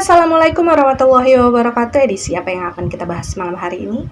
Assalamualaikum warahmatullahi wabarakatuh. Edisi apa yang akan kita bahas malam hari ini?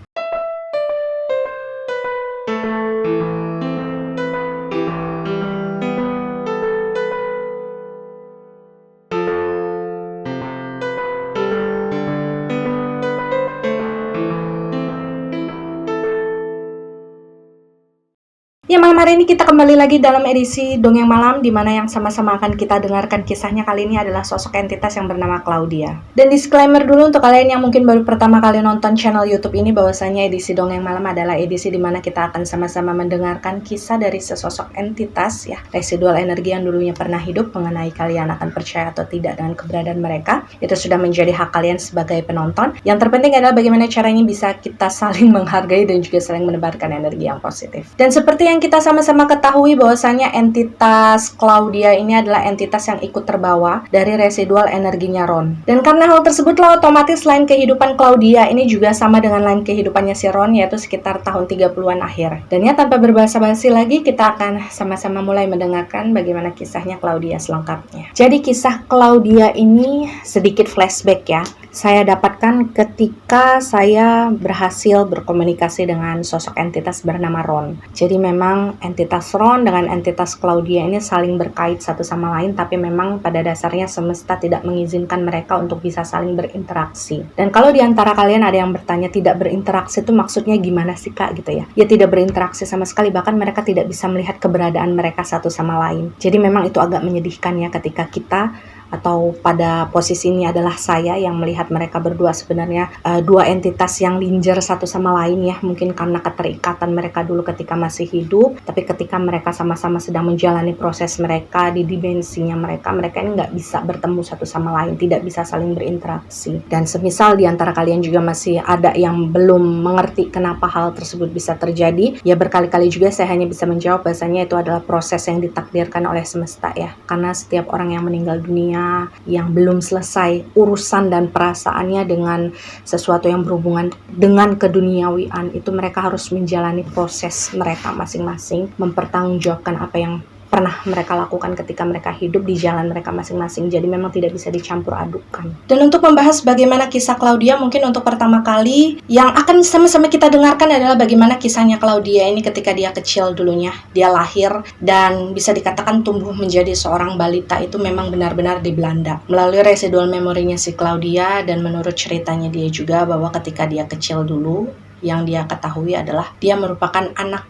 Ya, malam hari ini kita kembali lagi dalam edisi Dongeng Malam, di mana yang sama-sama akan kita dengarkan kisahnya kali ini adalah sosok entitas yang bernama Claudia. Dan disclaimer dulu untuk kalian yang mungkin baru pertama kali nonton channel YouTube ini, bahwasanya edisi Dongeng Malam adalah edisi di mana kita akan sama-sama mendengarkan kisah dari sesosok entitas, ya, residual energi yang dulunya pernah hidup. Mengenai kalian akan percaya atau tidak dengan keberadaan mereka, itu sudah menjadi hak kalian sebagai penonton. Yang terpenting adalah bagaimana caranya bisa kita saling menghargai dan juga saling menebarkan energi yang positif. Dan seperti yang kita sama-sama ketahui bahwasanya entitas Claudia ini adalah entitas yang ikut terbawa dari residual energinya Ron. Dan karena hal tersebutlah otomatis line kehidupan Claudia ini juga sama dengan line kehidupannya si Ron, yaitu sekitar tahun 30-an akhir. Dan ya, tanpa berbasa-basi lagi, kita akan sama-sama mulai mendengarkan bagaimana kisahnya Claudia selengkapnya. Jadi kisah Claudia ini sedikit flashback ya. Saya dapatkan ketika saya berhasil berkomunikasi dengan sosok entitas bernama Ron. Jadi memang entitas Ron dengan entitas Claudia ini saling berkait satu sama lain, tapi memang pada dasarnya semesta tidak mengizinkan mereka untuk bisa saling berinteraksi. Dan kalau diantara kalian ada yang bertanya tidak berinteraksi itu maksudnya gimana sih Kak gitu ya? Ya, tidak berinteraksi sama sekali, bahkan mereka tidak bisa melihat keberadaan mereka satu sama lain. Jadi memang itu agak menyedihkan ya ketika kita, atau pada posisi ini adalah saya yang melihat mereka berdua sebenarnya dua entitas yang linjer satu sama lain ya, mungkin karena keterikatan mereka dulu ketika masih hidup, tapi ketika mereka sama-sama sedang menjalani proses mereka di dimensinya mereka ini nggak bisa bertemu satu sama lain, tidak bisa saling berinteraksi. Dan semisal diantara kalian juga masih ada yang belum mengerti kenapa hal tersebut bisa terjadi, ya berkali-kali juga saya hanya bisa menjawab bahasanya itu adalah proses yang ditakdirkan oleh semesta ya, karena setiap orang yang meninggal dunia yang belum selesai urusan dan perasaannya dengan sesuatu yang berhubungan dengan keduniawian, itu mereka harus menjalani proses mereka masing-masing, mempertanggungjawabkan apa yang pernah mereka lakukan ketika mereka hidup di jalan mereka masing-masing. Jadi memang tidak bisa dicampur adukan. Dan untuk membahas bagaimana kisah Claudia, mungkin untuk pertama kali yang akan sama-sama kita dengarkan adalah bagaimana kisahnya Claudia ini ketika dia kecil dulunya. Dia lahir dan bisa dikatakan tumbuh menjadi seorang balita itu memang benar-benar di Belanda. Melalui residual memorinya si Claudia, dan menurut ceritanya dia juga bahwa ketika dia kecil dulu, yang dia ketahui adalah dia merupakan anak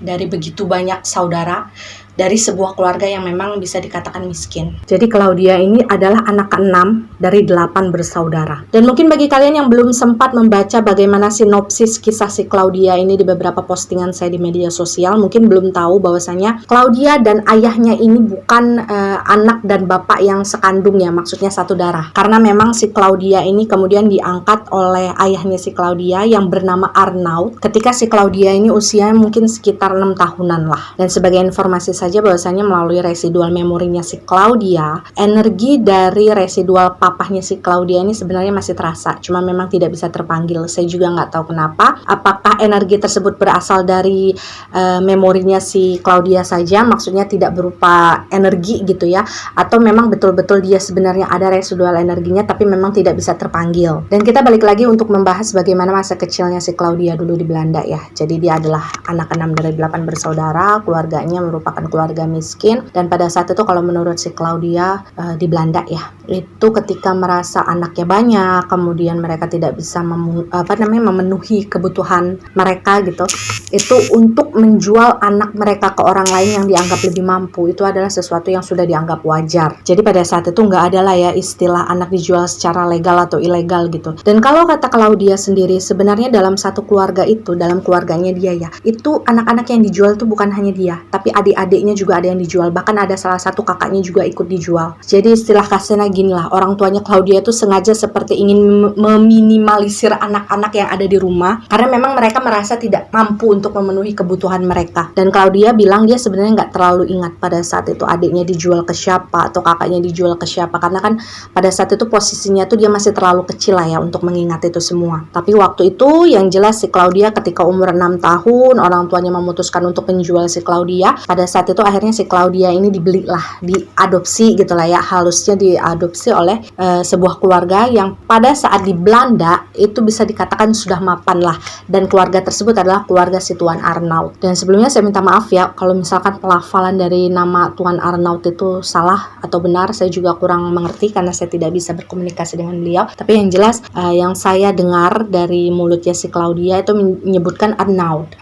dari begitu banyak saudara dari sebuah keluarga yang memang bisa dikatakan miskin. Jadi Claudia ini adalah anak ke-6 dari 8 bersaudara. Dan mungkin bagi kalian yang belum sempat membaca bagaimana sinopsis kisah si Claudia ini di beberapa postingan saya di media sosial, mungkin belum tahu bahwasanya Claudia dan ayahnya ini bukan anak dan bapak yang sekandung ya, maksudnya satu darah. Karena memang si Claudia ini kemudian diangkat oleh ayahnya si Claudia yang bernama Arnaud ketika si Claudia ini usia mungkin sekitar 6 tahunan lah. Dan sebagai informasi saja bahwasanya melalui residual memorinya si Claudia, energi dari residual papahnya si Claudia ini sebenarnya masih terasa, cuma memang tidak bisa terpanggil. Saya juga nggak tahu kenapa, apakah energi tersebut berasal dari memorinya si Claudia saja, maksudnya tidak berupa energi gitu ya, atau memang betul-betul dia sebenarnya ada residual energinya tapi memang tidak bisa terpanggil. Dan kita balik lagi untuk membahas bagaimana masa kecilnya si Claudia dulu di Belanda ya. Jadi dia adalah anak ke-6 dari 8 bersaudara, keluarganya merupakan keluarga miskin. Dan pada saat itu kalau menurut si Claudia di Belanda ya, itu ketika merasa anaknya banyak, kemudian mereka tidak bisa memenuhi kebutuhan mereka gitu, itu untuk menjual anak mereka ke orang lain yang dianggap lebih mampu, itu adalah sesuatu yang sudah dianggap wajar. Jadi pada saat itu nggak ada lah ya istilah anak dijual secara legal atau ilegal gitu. Dan kalau kata Claudia sendiri, sebenarnya dalam satu keluarga itu, dalam keluarganya dia ya, itu anak-anak yang dijual itu bukan hanya dia, tapi adik-adiknya juga ada yang dijual, bahkan ada salah satu kakaknya juga ikut dijual. Jadi istilah kasarnya gini lah, orang tuanya Claudia itu sengaja seperti ingin meminimalisir anak-anak yang ada di rumah, karena memang mereka merasa tidak mampu untuk memenuhi kebutuhan mereka. Dan Claudia bilang dia sebenarnya nggak terlalu ingat pada saat itu adiknya dijual ke siapa atau kakaknya dijual ke siapa, karena kan pada saat itu posisinya tuh dia masih terlalu kecil lah ya untuk mengingat itu semua. Tapi waktu itu yang jelas si Claudia ketika umur 6 tahun, orang tuanya memutuskan untuk menjual si Claudia. Pada saat itu akhirnya si Claudia ini dibeli lah, diadopsi gitu lah ya, halusnya diadopsi diadopsi oleh sebuah keluarga yang pada saat di Belanda itu bisa dikatakan sudah mapan lah, dan keluarga tersebut adalah keluarga si Tuan Arnaud. Dan sebelumnya saya minta maaf ya kalau misalkan pelafalan dari nama Tuan Arnaud itu salah atau benar, saya juga kurang mengerti karena saya tidak bisa berkomunikasi dengan beliau. Tapi yang jelas yang saya dengar dari mulutnya si Claudia itu menyebutkan Arnaud.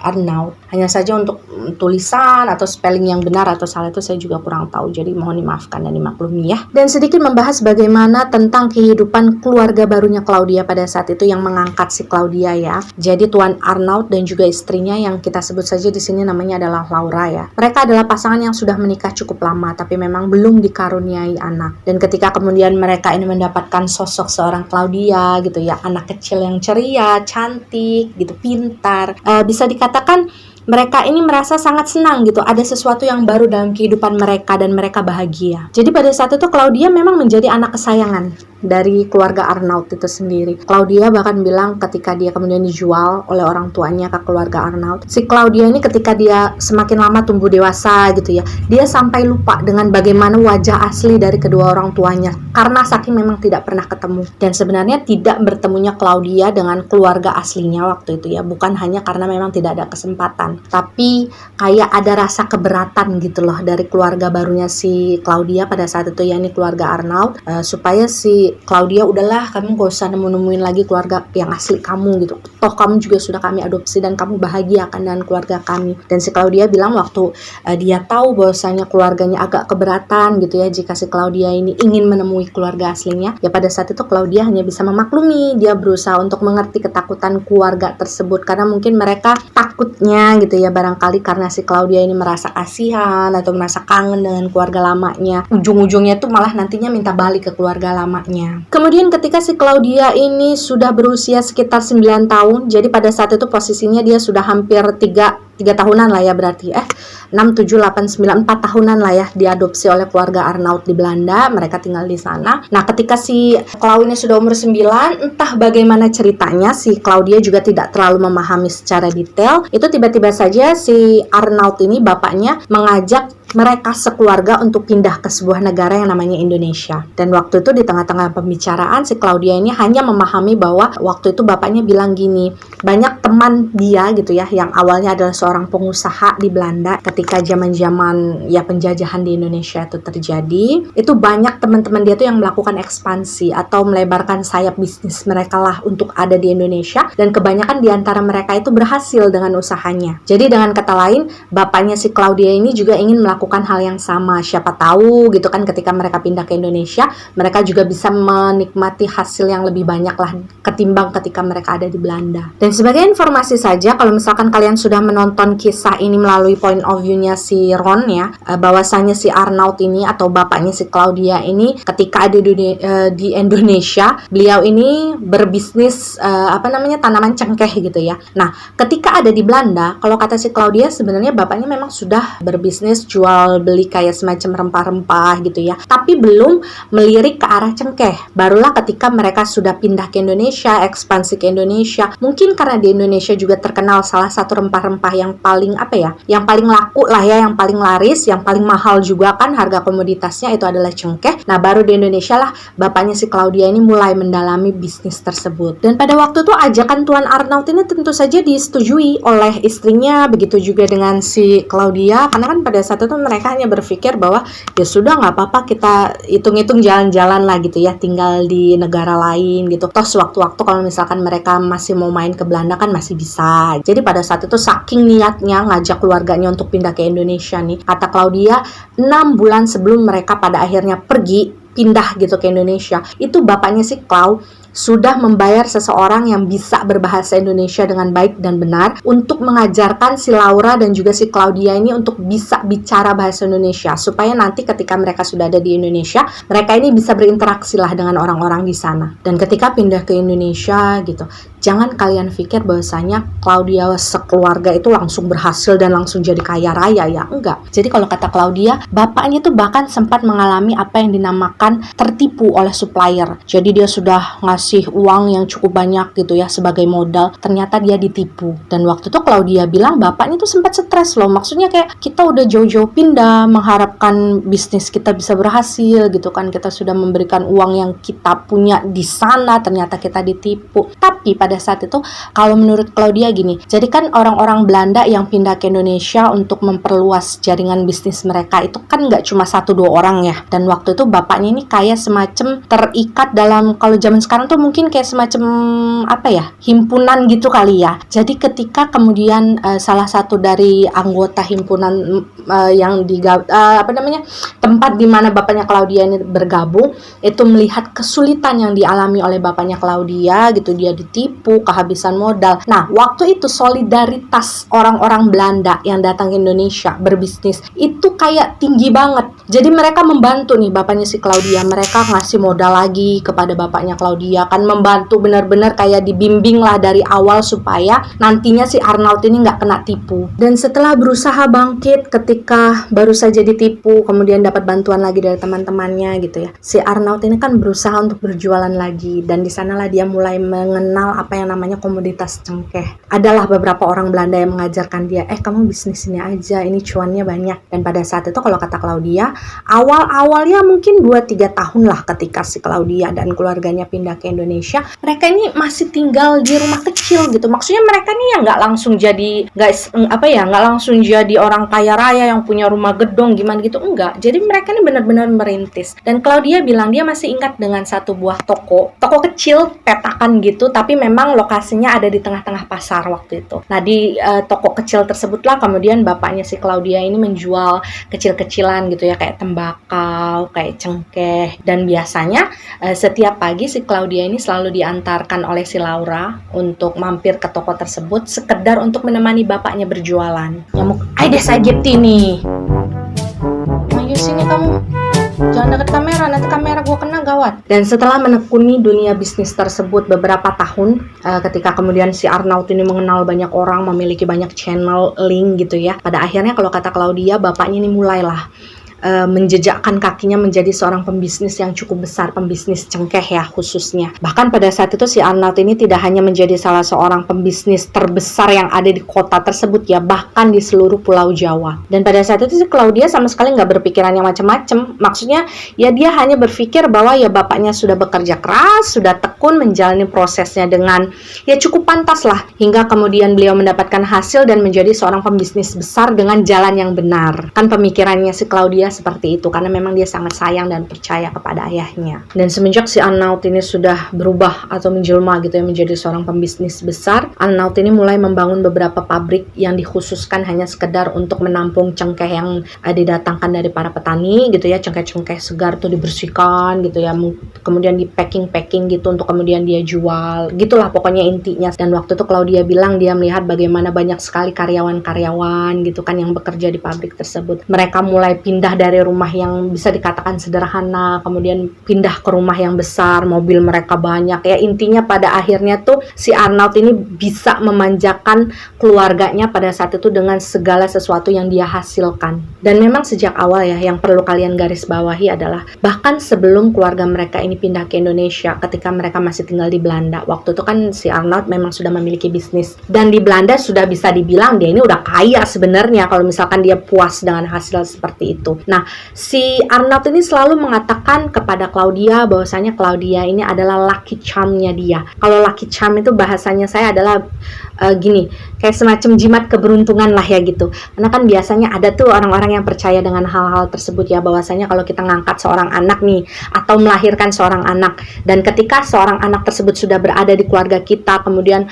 Hanya saja untuk tulisan atau spelling yang benar atau salah itu saya juga kurang tahu, jadi mohon dimaafkan dan dimaklumi ya. Dan sedikit membahas bagaimana tentang kehidupan keluarga barunya Claudia pada saat itu yang mengangkat si Claudia ya. Jadi Tuan Arnaud dan juga istrinya yang kita sebut saja di sini namanya adalah Laura ya. Mereka adalah pasangan yang sudah menikah cukup lama tapi memang belum dikaruniai anak. Dan ketika kemudian mereka ini mendapatkan sosok seorang Claudia gitu ya, anak kecil yang ceria, cantik gitu, pintar, bisa dikatakan mereka ini merasa sangat senang gitu, ada sesuatu yang baru dalam kehidupan mereka dan mereka bahagia. Jadi pada saat itu Claudia memang menjadi anak kesayangan dari keluarga Arnaud itu sendiri. Claudia bahkan bilang ketika dia kemudian dijual oleh orang tuanya ke keluarga Arnaud, si Claudia ini ketika dia semakin lama tumbuh dewasa gitu ya, dia sampai lupa dengan bagaimana wajah asli dari kedua orang tuanya karena saking memang tidak pernah ketemu. Dan sebenarnya tidak bertemunya Claudia dengan keluarga aslinya waktu itu ya, bukan hanya karena memang tidak ada kesempatan, tapi kayak ada rasa keberatan gitu loh dari keluarga barunya si Claudia pada saat itu, yakni keluarga Arnaud, supaya si Claudia udahlah, kamu gak usah nemuin lagi keluarga yang asli kamu gitu, toh kamu juga sudah kami adopsi dan kamu bahagia kan dengan keluarga kami. Dan si Claudia bilang waktu dia tahu bahwasanya keluarganya agak keberatan gitu ya jika si Claudia ini ingin menemui keluarga aslinya, ya pada saat itu Claudia hanya bisa memaklumi. Dia berusaha untuk mengerti ketakutan keluarga tersebut karena mungkin mereka takutnya gitu ya, barangkali karena si Claudia ini merasa kasihan atau merasa kangen dengan keluarga lamanya, ujung-ujungnya tuh malah nantinya minta balik ke keluarga lamanya. Kemudian ketika si Claudia ini sudah berusia sekitar 9 tahun, jadi pada saat itu posisinya dia sudah hampir 3 tahunan lah ya, berarti 6, 7, 8, 9, 4 tahunan lah ya diadopsi oleh keluarga Arnaud di Belanda. Mereka tinggal di sana. Nah ketika si Claudia ini sudah umur 9, entah bagaimana ceritanya si Claudia juga tidak terlalu memahami secara detail, itu tiba-tiba saja si Arnaud ini bapaknya mengajak mereka sekeluarga untuk pindah ke sebuah negara yang namanya Indonesia. Dan waktu itu di tengah-tengah pembicaraan si Claudia ini hanya memahami bahwa waktu itu bapaknya bilang gini, banyak teman dia gitu ya yang awalnya adalah seorang pengusaha di Belanda ketika zaman-zaman ya penjajahan di Indonesia itu terjadi, itu banyak teman-teman dia tuh yang melakukan ekspansi atau melebarkan sayap bisnis mereka lah untuk ada di Indonesia, dan kebanyakan di antara mereka itu berhasil dengan usahanya. Jadi dengan kata lain, bapaknya si Claudia ini juga ingin melakukan hal yang sama. Siapa tahu gitu kan ketika mereka pindah ke Indonesia, mereka juga bisa menikmati hasil yang lebih banyak lah ketimbang ketika mereka ada di Belanda. Dan sebagai informasi saja, kalau misalkan kalian sudah menonton kisah ini melalui point of view-nya si Ron ya, bahwasanya si Arnaud ini atau bapaknya si Claudia ini ketika ada di Indonesia, beliau ini berbisnis tanaman cengkeh gitu ya. Nah, ketika ada di Belanda, kalau kata si Claudia sebenarnya bapaknya memang sudah berbisnis jual beli kayak semacam rempah-rempah gitu ya, tapi belum melirik ke arah cengkeh. Barulah ketika mereka sudah pindah ke Indonesia, ekspansi ke Indonesia, mungkin karena di Indonesia juga terkenal salah satu rempah-rempah yang paling yang paling laku lah ya, yang paling laris, yang paling mahal juga kan harga komoditasnya itu adalah cengkeh. Nah baru di Indonesia lah bapaknya si Claudia ini mulai mendalami bisnis tersebut. Dan pada waktu itu ajakan Tuan Arnaud ini tentu saja disetujui oleh istrinya, begitu juga dengan si Claudia, karena kan pada saat itu mereka hanya berpikir bahwa ya sudah nggak apa-apa, kita hitung-hitung jalan-jalan lah gitu ya, tinggal di negara lain gitu, toh sewaktu-waktu kalau misalkan mereka masih mau main ke Belanda kan masih bisa. Jadi pada saat itu saking niatnya ngajak keluarganya untuk pindah ke Indonesia nih, kata Claudia, 6 bulan sebelum mereka pada akhirnya pergi pindah gitu ke Indonesia, itu bapaknya si Clau sudah membayar seseorang yang bisa berbahasa Indonesia dengan baik dan benar untuk mengajarkan si Laura dan juga si Claudia ini untuk bisa bicara bahasa Indonesia, supaya nanti ketika mereka sudah ada di Indonesia, mereka ini bisa berinteraksi lah dengan orang-orang di sana. Dan ketika pindah ke Indonesia gitu, jangan kalian pikir bahwasanya Claudia sekeluarga itu langsung berhasil dan langsung jadi kaya raya ya, enggak. Jadi kalau kata Claudia, bapaknya tuh bahkan sempat mengalami apa yang dinamakan tertipu oleh supplier. Jadi dia sudah ngasih dikasih uang yang cukup banyak gitu ya sebagai modal, ternyata dia ditipu. Dan waktu itu Claudia bilang bapaknya tuh sempat stres loh, maksudnya kayak kita udah jauh-jauh pindah mengharapkan bisnis kita bisa berhasil gitu kan, kita sudah memberikan uang yang kita punya di sana, ternyata kita ditipu. Tapi pada saat itu kalau menurut Claudia gini, jadi kan orang-orang Belanda yang pindah ke Indonesia untuk memperluas jaringan bisnis mereka itu kan nggak cuma 1-2 orang ya. Dan waktu itu bapaknya ini kayak semacam terikat dalam, kalau zaman sekarang tuh mungkin kayak semacam apa ya, himpunan gitu kali ya. Jadi ketika kemudian salah satu dari anggota himpunan yang tempat di mana bapaknya Claudia ini bergabung itu melihat kesulitan yang dialami oleh bapaknya Claudia gitu, dia ditipu, kehabisan modal. Nah, waktu itu solidaritas orang-orang Belanda yang datang ke Indonesia berbisnis itu kayak tinggi banget. Jadi mereka membantu nih bapaknya si Claudia, mereka ngasih modal lagi kepada bapaknya Claudia, kan membantu benar-benar kayak dibimbing lah dari awal supaya nantinya si Arnaud ini nggak kena tipu. Dan setelah berusaha bangkit ketika baru saja ditipu, kemudian dapat bantuan lagi dari teman-temannya gitu ya, si Arnaud ini kan berusaha untuk berjualan lagi, dan di sanalah dia mulai mengenal apa yang namanya komoditas cengkeh. Adalah beberapa orang Belanda yang mengajarkan dia, kamu bisnis ini aja, ini cuannya banyak. Dan pada saat itu kalau kata Claudia, awal-awalnya mungkin 2-3 tahun lah ketika si Claudia dan keluarganya pindah ke Indonesia, mereka ini masih tinggal di rumah kecil gitu. Maksudnya mereka nih yang nggak langsung jadi orang kaya raya yang punya rumah gedung gimana gitu, enggak. Jadi mereka ini benar-benar merintis. Dan Claudia bilang dia masih ingat dengan satu buah toko kecil petakan gitu, tapi memang lokasinya ada di tengah-tengah pasar waktu itu. Nah, di toko kecil tersebutlah kemudian bapaknya si Claudia ini menjual kecil-kecilan gitu ya, kayak tembakau, kayak cengkeh. Dan biasanya setiap pagi si Claudia ini selalu diantarkan oleh si Laura untuk mampir ke toko tersebut sekedar untuk menemani bapaknya berjualan. Nyamuk Aedes aegypti nih. Ayo sini kamu. Jangan deket kamera, nanti kamera gue kena gawat. Dan setelah menekuni dunia bisnis tersebut beberapa tahun, ketika kemudian si Arnaud ini mengenal banyak orang, memiliki banyak channel link gitu ya, pada akhirnya kalau kata Claudia, bapaknya ini mulailah menjejakkan kakinya menjadi seorang pembisnis yang cukup besar, pembisnis cengkeh ya khususnya. Bahkan pada saat itu si Arnaud ini tidak hanya menjadi salah seorang pembisnis terbesar yang ada di kota tersebut ya, bahkan di seluruh Pulau Jawa. Dan pada saat itu si Claudia sama sekali nggak berpikiran yang macam-macam. Maksudnya ya dia hanya berpikir bahwa ya bapaknya sudah bekerja keras, sudah tekun menjalani prosesnya dengan ya cukup pantas lah, hingga kemudian beliau mendapatkan hasil dan menjadi seorang pembisnis besar dengan jalan yang benar. Kan pemikirannya si Claudia seperti itu, karena memang dia sangat sayang dan percaya kepada ayahnya. Dan semenjak si Arnaud ini sudah berubah atau menjelma gitu ya menjadi seorang pembisnis besar, Arnaud ini mulai membangun beberapa pabrik yang dikhususkan hanya sekedar untuk menampung cengkeh yang didatangkan dari para petani gitu ya. Cengkeh-cengkeh segar tuh dibersihkan gitu ya, kemudian di packing gitu untuk kemudian dia jual, gitulah pokoknya intinya. Dan waktu itu Claudia bilang dia melihat bagaimana banyak sekali karyawan-karyawan gitu kan yang bekerja di pabrik tersebut. Mereka mulai pindah dari rumah yang bisa dikatakan sederhana, kemudian pindah ke rumah yang besar, mobil mereka banyak ya. Intinya pada akhirnya tuh si Arnaud ini bisa memanjakan keluarganya pada saat itu dengan segala sesuatu yang dia hasilkan. Dan memang sejak awal ya, yang perlu kalian garis bawahi adalah bahkan sebelum keluarga mereka ini pindah ke Indonesia, ketika mereka masih tinggal di Belanda, waktu itu kan si Arnaud memang sudah memiliki bisnis, dan di Belanda sudah bisa dibilang dia ini udah kaya sebenarnya kalau misalkan dia puas dengan hasil seperti itu. Nah, si Arnaud ini selalu mengatakan kepada Claudia bahwasanya Claudia ini adalah lucky charm-nya dia. Kalau lucky charm itu bahasanya saya adalah gini, kayak semacam jimat keberuntungan lah ya gitu. Karena kan biasanya ada tuh orang-orang yang percaya dengan hal-hal tersebut ya, bahwasanya kalau kita ngangkat seorang anak nih atau melahirkan seorang anak, dan ketika seorang anak tersebut sudah berada di keluarga kita, kemudian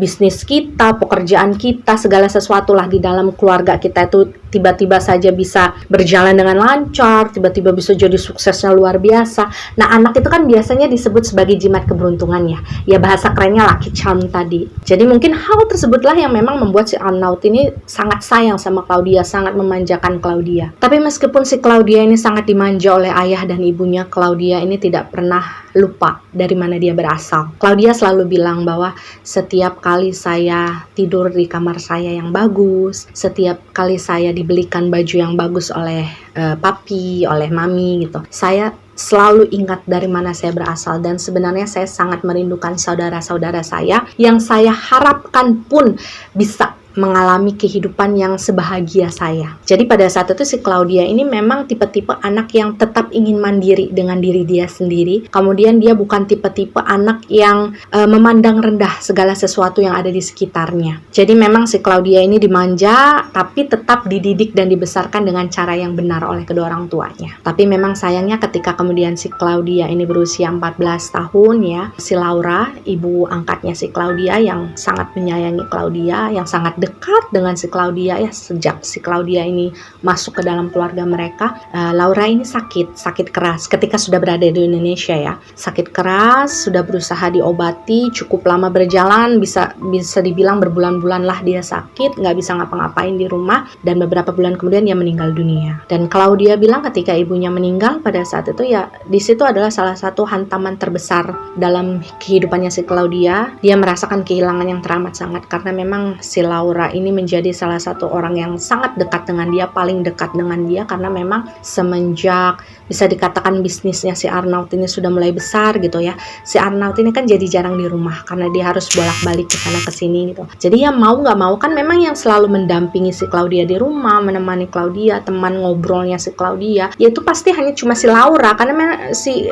bisnis kita, pekerjaan kita, segala sesuatu lah di dalam keluarga kita itu tiba-tiba saja bisa berjalan dengan lancar, tiba-tiba bisa jadi suksesnya luar biasa. Nah, anak itu kan biasanya disebut sebagai jimat keberuntungan ya. Ya bahasa kerennya lucky charm tadi. Jadi mungkin hal tersebutlah yang memang membuat si Arnaud ini sangat sayang sama Claudia, sangat memanjakan Claudia. Tapi meskipun si Claudia ini sangat dimanja oleh ayah dan ibunya, Claudia ini tidak pernah lupa dari mana dia berasal. Claudia selalu bilang bahwa setiap kali saya tidur di kamar saya yang bagus, setiap kali saya dibelikan baju yang bagus oleh papi, oleh mami gitu, saya selalu ingat dari mana saya berasal, dan sebenarnya saya sangat merindukan saudara-saudara saya yang saya harapkan pun bisa mengalami kehidupan yang sebahagia saya. Jadi pada saat itu si Claudia ini memang tipe-tipe anak yang tetap ingin mandiri dengan diri dia sendiri. Kemudian dia bukan tipe-tipe anak yang memandang rendah segala sesuatu yang ada di sekitarnya. Jadi memang si Claudia ini dimanja, tapi tetap dididik dan dibesarkan dengan cara yang benar oleh kedua orang tuanya. Tapi memang sayangnya ketika kemudian si Claudia ini berusia 14 tahun ya, si Laura, ibu angkatnya si Claudia yang sangat menyayangi Claudia, yang sangat dekat dengan si Claudia ya sejak si Claudia ini masuk ke dalam keluarga mereka. Laura ini sakit keras ketika sudah berada di Indonesia ya, sakit keras, sudah berusaha diobati, cukup lama berjalan, bisa dibilang berbulan-bulan lah dia sakit, nggak bisa ngapa-ngapain di rumah, dan beberapa bulan kemudian dia meninggal dunia. Dan Claudia bilang ketika ibunya meninggal pada saat itu ya, di situ adalah salah satu hantaman terbesar dalam kehidupannya si Claudia. Dia merasakan kehilangan yang teramat sangat karena memang si Laura ini menjadi salah satu orang yang sangat dekat dengan dia, paling dekat dengan dia, karena memang semenjak bisa dikatakan bisnisnya si Arnaud ini sudah mulai besar gitu ya. Si Arnaud ini kan jadi jarang di rumah karena dia harus bolak-balik ke sana ke sini gitu. Jadi ya mau nggak mau kan memang yang selalu mendampingi si Claudia di rumah, menemani Claudia, teman ngobrolnya si Claudia, yaitu pasti hanya cuma si Laura, karena memang si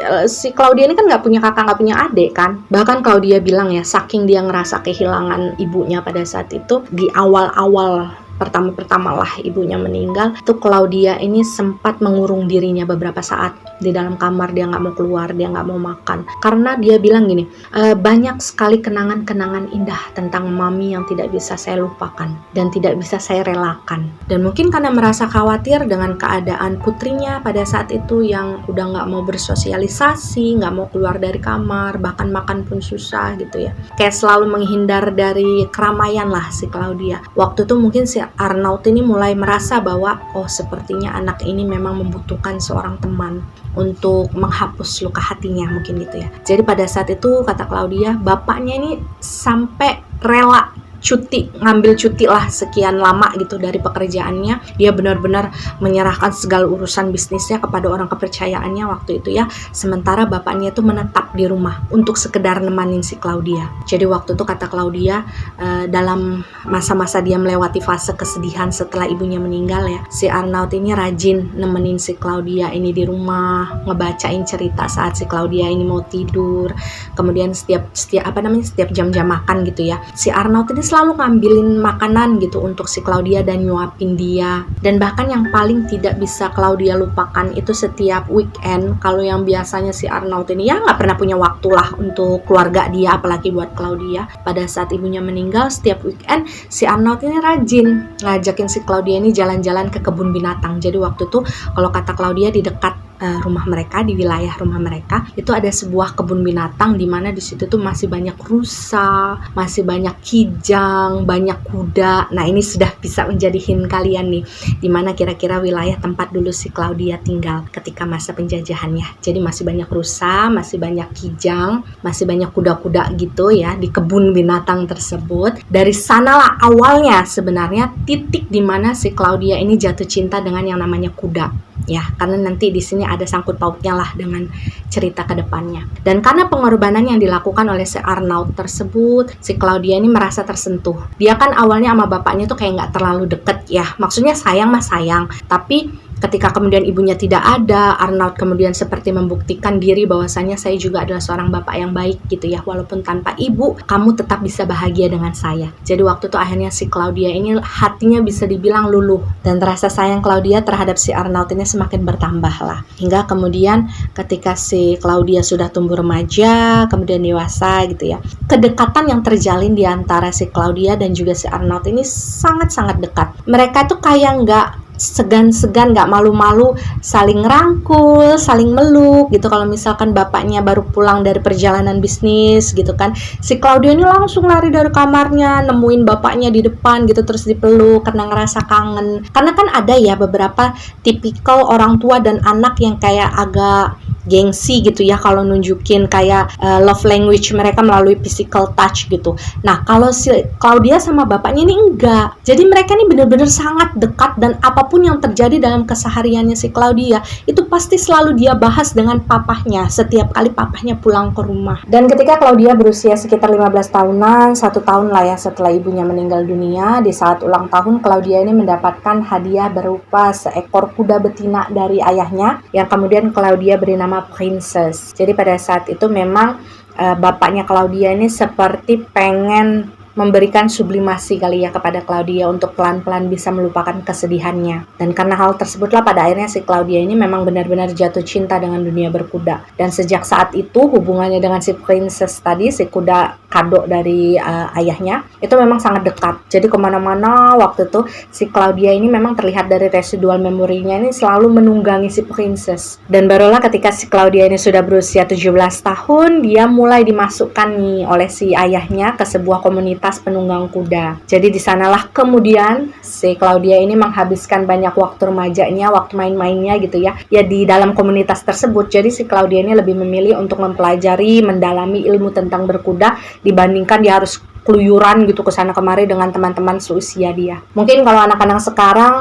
Claudia ini kan nggak punya kakak, nggak punya adik kan. Bahkan Claudia bilang ya, saking dia ngerasa kehilangan ibunya pada saat itu, di awal-awal pertama lah ibunya meninggal, itu Claudia ini sempat mengurung dirinya beberapa saat di dalam kamar. Dia nggak mau keluar, dia nggak mau makan, karena dia bilang gini, banyak sekali kenangan-kenangan indah tentang mami yang tidak bisa saya lupakan dan tidak bisa saya relakan. Dan mungkin karena merasa khawatir dengan keadaan putrinya pada saat itu yang udah nggak mau bersosialisasi, nggak mau keluar dari kamar, bahkan makan pun susah gitu ya, kayak selalu menghindar dari keramaian lah si Claudia. Waktu itu mungkin si Arnaud ini mulai merasa bahwa oh sepertinya anak ini memang membutuhkan seorang teman untuk menghapus luka hatinya mungkin gitu ya. Jadi pada saat itu kata Claudia, bapaknya ini sampai rela ngambil cuti lah sekian lama gitu dari pekerjaannya. Dia benar-benar menyerahkan segala urusan bisnisnya kepada orang kepercayaannya waktu itu ya. Sementara bapaknya itu menetap di rumah untuk sekedar nemanin si Claudia. Jadi waktu itu kata Claudia, dalam masa-masa dia melewati fase kesedihan setelah ibunya meninggal ya, si Arnaud ini rajin nemenin si Claudia ini di rumah, ngebacain cerita saat si Claudia ini mau tidur. Kemudian setiap jam-jam makan gitu ya, si Arnaud ini selalu ngambilin makanan gitu untuk si Claudia dan nyuapin dia. Dan bahkan yang paling tidak bisa Claudia lupakan itu setiap weekend, kalau yang biasanya si Arnaud ini ya nggak pernah punya waktu lah untuk keluarga dia, apalagi buat Claudia. Pada saat ibunya meninggal, setiap weekend si Arnaud ini rajin ngajakin si Claudia ini jalan-jalan ke kebun binatang. Jadi waktu itu kalau kata Claudia, di dekat rumah mereka, di wilayah rumah mereka itu ada sebuah kebun binatang di mana di situ tuh masih banyak rusa, masih banyak kijang, banyak kuda. Nah ini sudah bisa menjadi hint kalian nih, di mana kira-kira wilayah tempat dulu si Claudia tinggal ketika masa penjajahannya. Jadi masih banyak rusa, masih banyak kijang, masih banyak kuda-kuda gitu ya di kebun binatang tersebut. Dari sanalah awalnya sebenarnya titik di mana si Claudia ini jatuh cinta dengan yang namanya kuda. Ya, karena nanti di sini ada sangkut pautnya lah dengan cerita ke depannya. Dan karena pengorbanan yang dilakukan oleh si Arnaud tersebut, si Claudia ini merasa tersentuh. Dia kan awalnya sama bapaknya tuh kayak nggak terlalu deket ya. Maksudnya sayang mah sayang, tapi ketika kemudian ibunya tidak ada, Arnaud kemudian seperti membuktikan diri bahwasanya saya juga adalah seorang bapak yang baik gitu ya. Walaupun tanpa ibu, kamu tetap bisa bahagia dengan saya. Jadi waktu itu akhirnya si Claudia ini hatinya bisa dibilang luluh. Dan rasa sayang Claudia terhadap si Arnaud ini semakin bertambah lah. Hingga kemudian ketika si Claudia sudah tumbuh remaja, kemudian dewasa gitu ya, kedekatan yang terjalin di antara si Claudia dan juga si Arnaud ini sangat-sangat dekat. Mereka tuh kayak nggak segan-segan, nggak malu-malu, saling rangkul, saling meluk gitu. Kalau misalkan bapaknya baru pulang dari perjalanan bisnis gitu kan, si Claudia ini langsung lari dari kamarnya, nemuin bapaknya di depan gitu, terus dipeluk karena ngerasa kangen. Karena kan ada ya beberapa tipikal orang tua dan anak yang kayak agak gengsi gitu ya kalau nunjukin kayak love language mereka melalui physical touch gitu. Nah, kalau si Claudia sama bapaknya ini enggak. Jadi mereka ini benar-benar sangat dekat, dan apapun yang terjadi dalam kesehariannya si Claudia itu pasti selalu dia bahas dengan papahnya setiap kali papahnya pulang ke rumah. Dan ketika Claudia berusia sekitar 15 tahunan, 1 tahun lah ya setelah ibunya meninggal dunia, di saat ulang tahun Claudia ini mendapatkan hadiah berupa seekor kuda betina dari ayahnya yang kemudian Claudia beri nama Princess. Jadi pada saat itu memang bapaknya Claudia ini seperti pengen memberikan sublimasi kali ya kepada Claudia untuk pelan-pelan bisa melupakan kesedihannya. Dan karena hal tersebutlah pada akhirnya si Claudia ini memang benar-benar jatuh cinta dengan dunia berkuda. Dan sejak saat itu hubungannya dengan si Princess tadi, si kuda kado dari ayahnya, itu memang sangat dekat. Jadi kemana-mana waktu itu si Claudia ini memang terlihat dari residual memorinya ini selalu menunggangi si Princess. Dan barulah ketika si Claudia ini sudah berusia 17 tahun, dia mulai dimasukkan nih oleh si ayahnya ke sebuah komunitas penunggang kuda. Jadi di sanalah kemudian si Claudia ini menghabiskan banyak waktu remajanya, waktu main-mainnya gitu ya. Ya di dalam komunitas tersebut. Jadi si Claudia ini lebih memilih untuk mempelajari, mendalami ilmu tentang berkuda dibandingkan dia harus keluyuran gitu kesana kemari dengan teman-teman seusia dia. Mungkin kalau anak-anak sekarang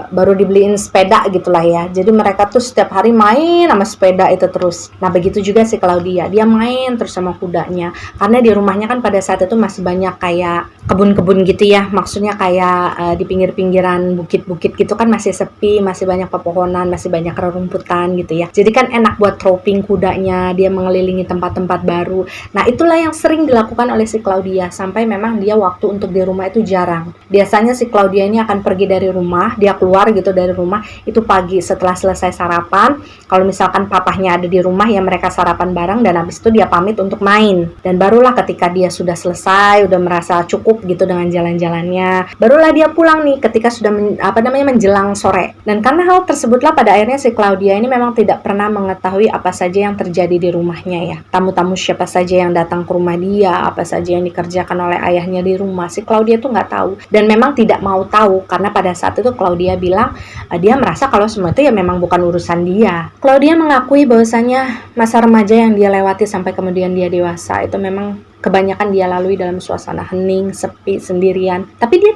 baru dibeliin sepeda gitulah ya. Jadi mereka tuh setiap hari main sama sepeda itu terus. Nah begitu juga si Claudia, dia main terus sama kudanya. Karena di rumahnya kan pada saat itu masih banyak kayak kebun-kebun gitu ya. Maksudnya kayak di pinggir-pinggiran bukit-bukit gitu kan masih sepi, masih banyak pepohonan, masih banyak rerumputan gitu ya. Jadi kan enak buat troping kudanya, dia mengelilingi tempat-tempat baru. Nah itulah yang sering dilakukan oleh si Claudia. Sampai memang dia waktu untuk di rumah itu jarang. Biasanya si Claudia ini akan pergi dari rumah, dia keluar gitu dari rumah itu pagi setelah selesai sarapan. Kalau misalkan papahnya ada di rumah ya mereka sarapan bareng, dan habis itu dia pamit untuk main. Dan barulah ketika dia sudah selesai, udah merasa cukup gitu dengan jalan-jalannya, barulah dia pulang nih ketika sudah menjelang sore. Dan karena hal tersebutlah pada akhirnya si Claudia ini memang tidak pernah mengetahui apa saja yang terjadi di rumahnya ya. Tamu-tamu siapa saja yang datang ke rumah dia, apa saja yang dikerjakan oleh ayahnya di rumah, si Claudia tuh nggak tahu dan memang tidak mau tahu karena pada saat itu Claudia bilang dia merasa kalau semua itu ya memang bukan urusan dia. Claudia mengakui bahwasanya masa remaja yang dia lewati sampai kemudian dia dewasa itu memang kebanyakan dia lalui dalam suasana hening, sepi, sendirian. Tapi dia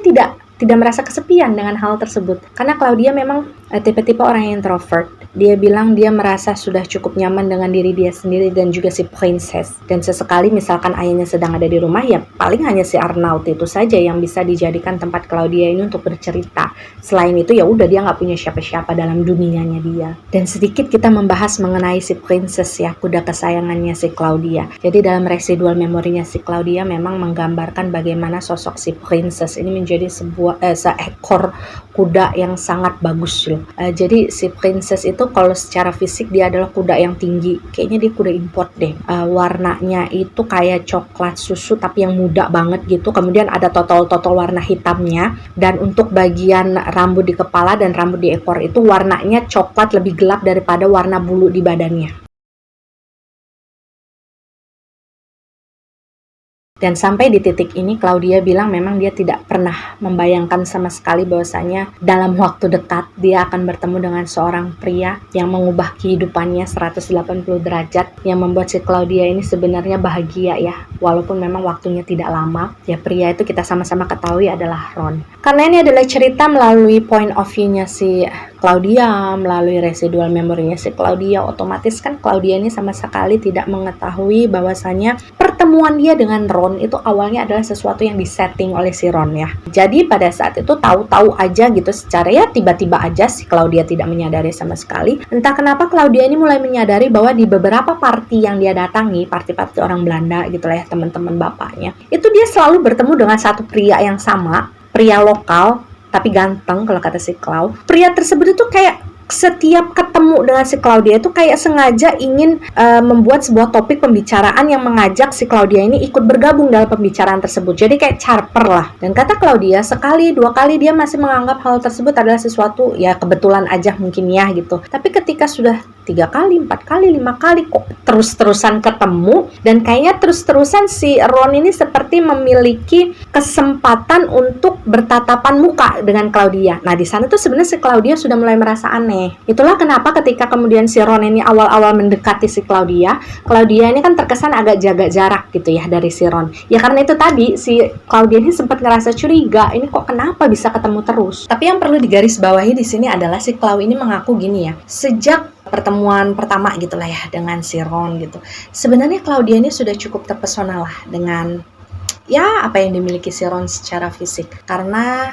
tidak merasa kesepian dengan hal tersebut karena Claudia memang tipe-tipe orang yang introvert. Dia bilang dia merasa sudah cukup nyaman dengan diri dia sendiri dan juga si Princess. Dan sesekali misalkan ayahnya sedang ada di rumah, ya paling hanya si Arnaud itu saja yang bisa dijadikan tempat Claudia ini untuk bercerita. Selain itu ya udah dia nggak punya siapa-siapa dalam dunianya dia. Dan sedikit kita membahas mengenai si Princess ya, kuda kesayangannya si Claudia. Jadi dalam residual memorinya si Claudia memang menggambarkan bagaimana sosok si Princess ini menjadi seekor kuda yang sangat bagus loh. Jadi si Princess itu kalau secara fisik dia adalah kuda yang tinggi. Kayaknya dia kuda import deh. Warnanya itu kayak coklat susu tapi yang muda banget gitu. Kemudian ada totol-totol warna hitamnya. Dan untuk bagian rambut di kepala dan rambut di ekor itu warnanya coklat lebih gelap daripada warna bulu di badannya. Dan sampai di titik ini Claudia bilang memang dia tidak pernah membayangkan sama sekali bahwasanya dalam waktu dekat dia akan bertemu dengan seorang pria yang mengubah kehidupannya 180 derajat, yang membuat si Claudia ini sebenarnya bahagia ya, walaupun memang waktunya tidak lama. Ya pria itu kita sama-sama ketahui adalah Ron. Karena ini adalah cerita melalui point of view-nya si Claudia, melalui residual memorinya si Claudia, otomatis kan Claudia ini sama sekali tidak mengetahui bahwasanya pertemuan dia dengan Ron itu awalnya adalah sesuatu yang disetting oleh si Ron ya. Jadi pada saat itu tahu-tahu aja gitu secara ya tiba-tiba aja si Claudia tidak menyadari sama sekali. Entah kenapa Claudia ini mulai menyadari bahwa di beberapa party yang dia datangi, party-party orang Belanda gitu lah ya, teman-teman bapaknya, itu dia selalu bertemu dengan satu pria yang sama, pria lokal tapi ganteng kalau kata si Clau. Pria tersebut itu kayak setiap ketemu dengan si Claudia itu kayak sengaja ingin membuat sebuah topik pembicaraan yang mengajak si Claudia ini ikut bergabung dalam pembicaraan tersebut. Jadi kayak charper lah. Dan kata Claudia, sekali dua kali dia masih menganggap hal tersebut adalah sesuatu ya kebetulan aja mungkin ya gitu. Tapi ketika sudah 3 kali, 4 kali, 5 kali, kok terus-terusan ketemu. Dan kayaknya terus-terusan si Ron ini seperti memiliki kesempatan untuk bertatapan muka dengan Claudia. Nah, di sana tuh sebenarnya si Claudia sudah mulai merasa aneh. Itulah kenapa ketika kemudian si Ron ini awal-awal mendekati si Claudia ini kan terkesan agak jaga jarak gitu ya dari si Ron. Ya karena itu tadi si Claudia ini sempat ngerasa curiga, ini kok kenapa bisa ketemu terus. Tapi yang perlu digarisbawahi di sini adalah si Clau ini mengaku gini ya, sejak pertemuan pertama gitulah ya dengan si Ron gitu, sebenarnya Claudia ini sudah cukup terpesona lah dengan ya apa yang dimiliki si Ron secara fisik. Karena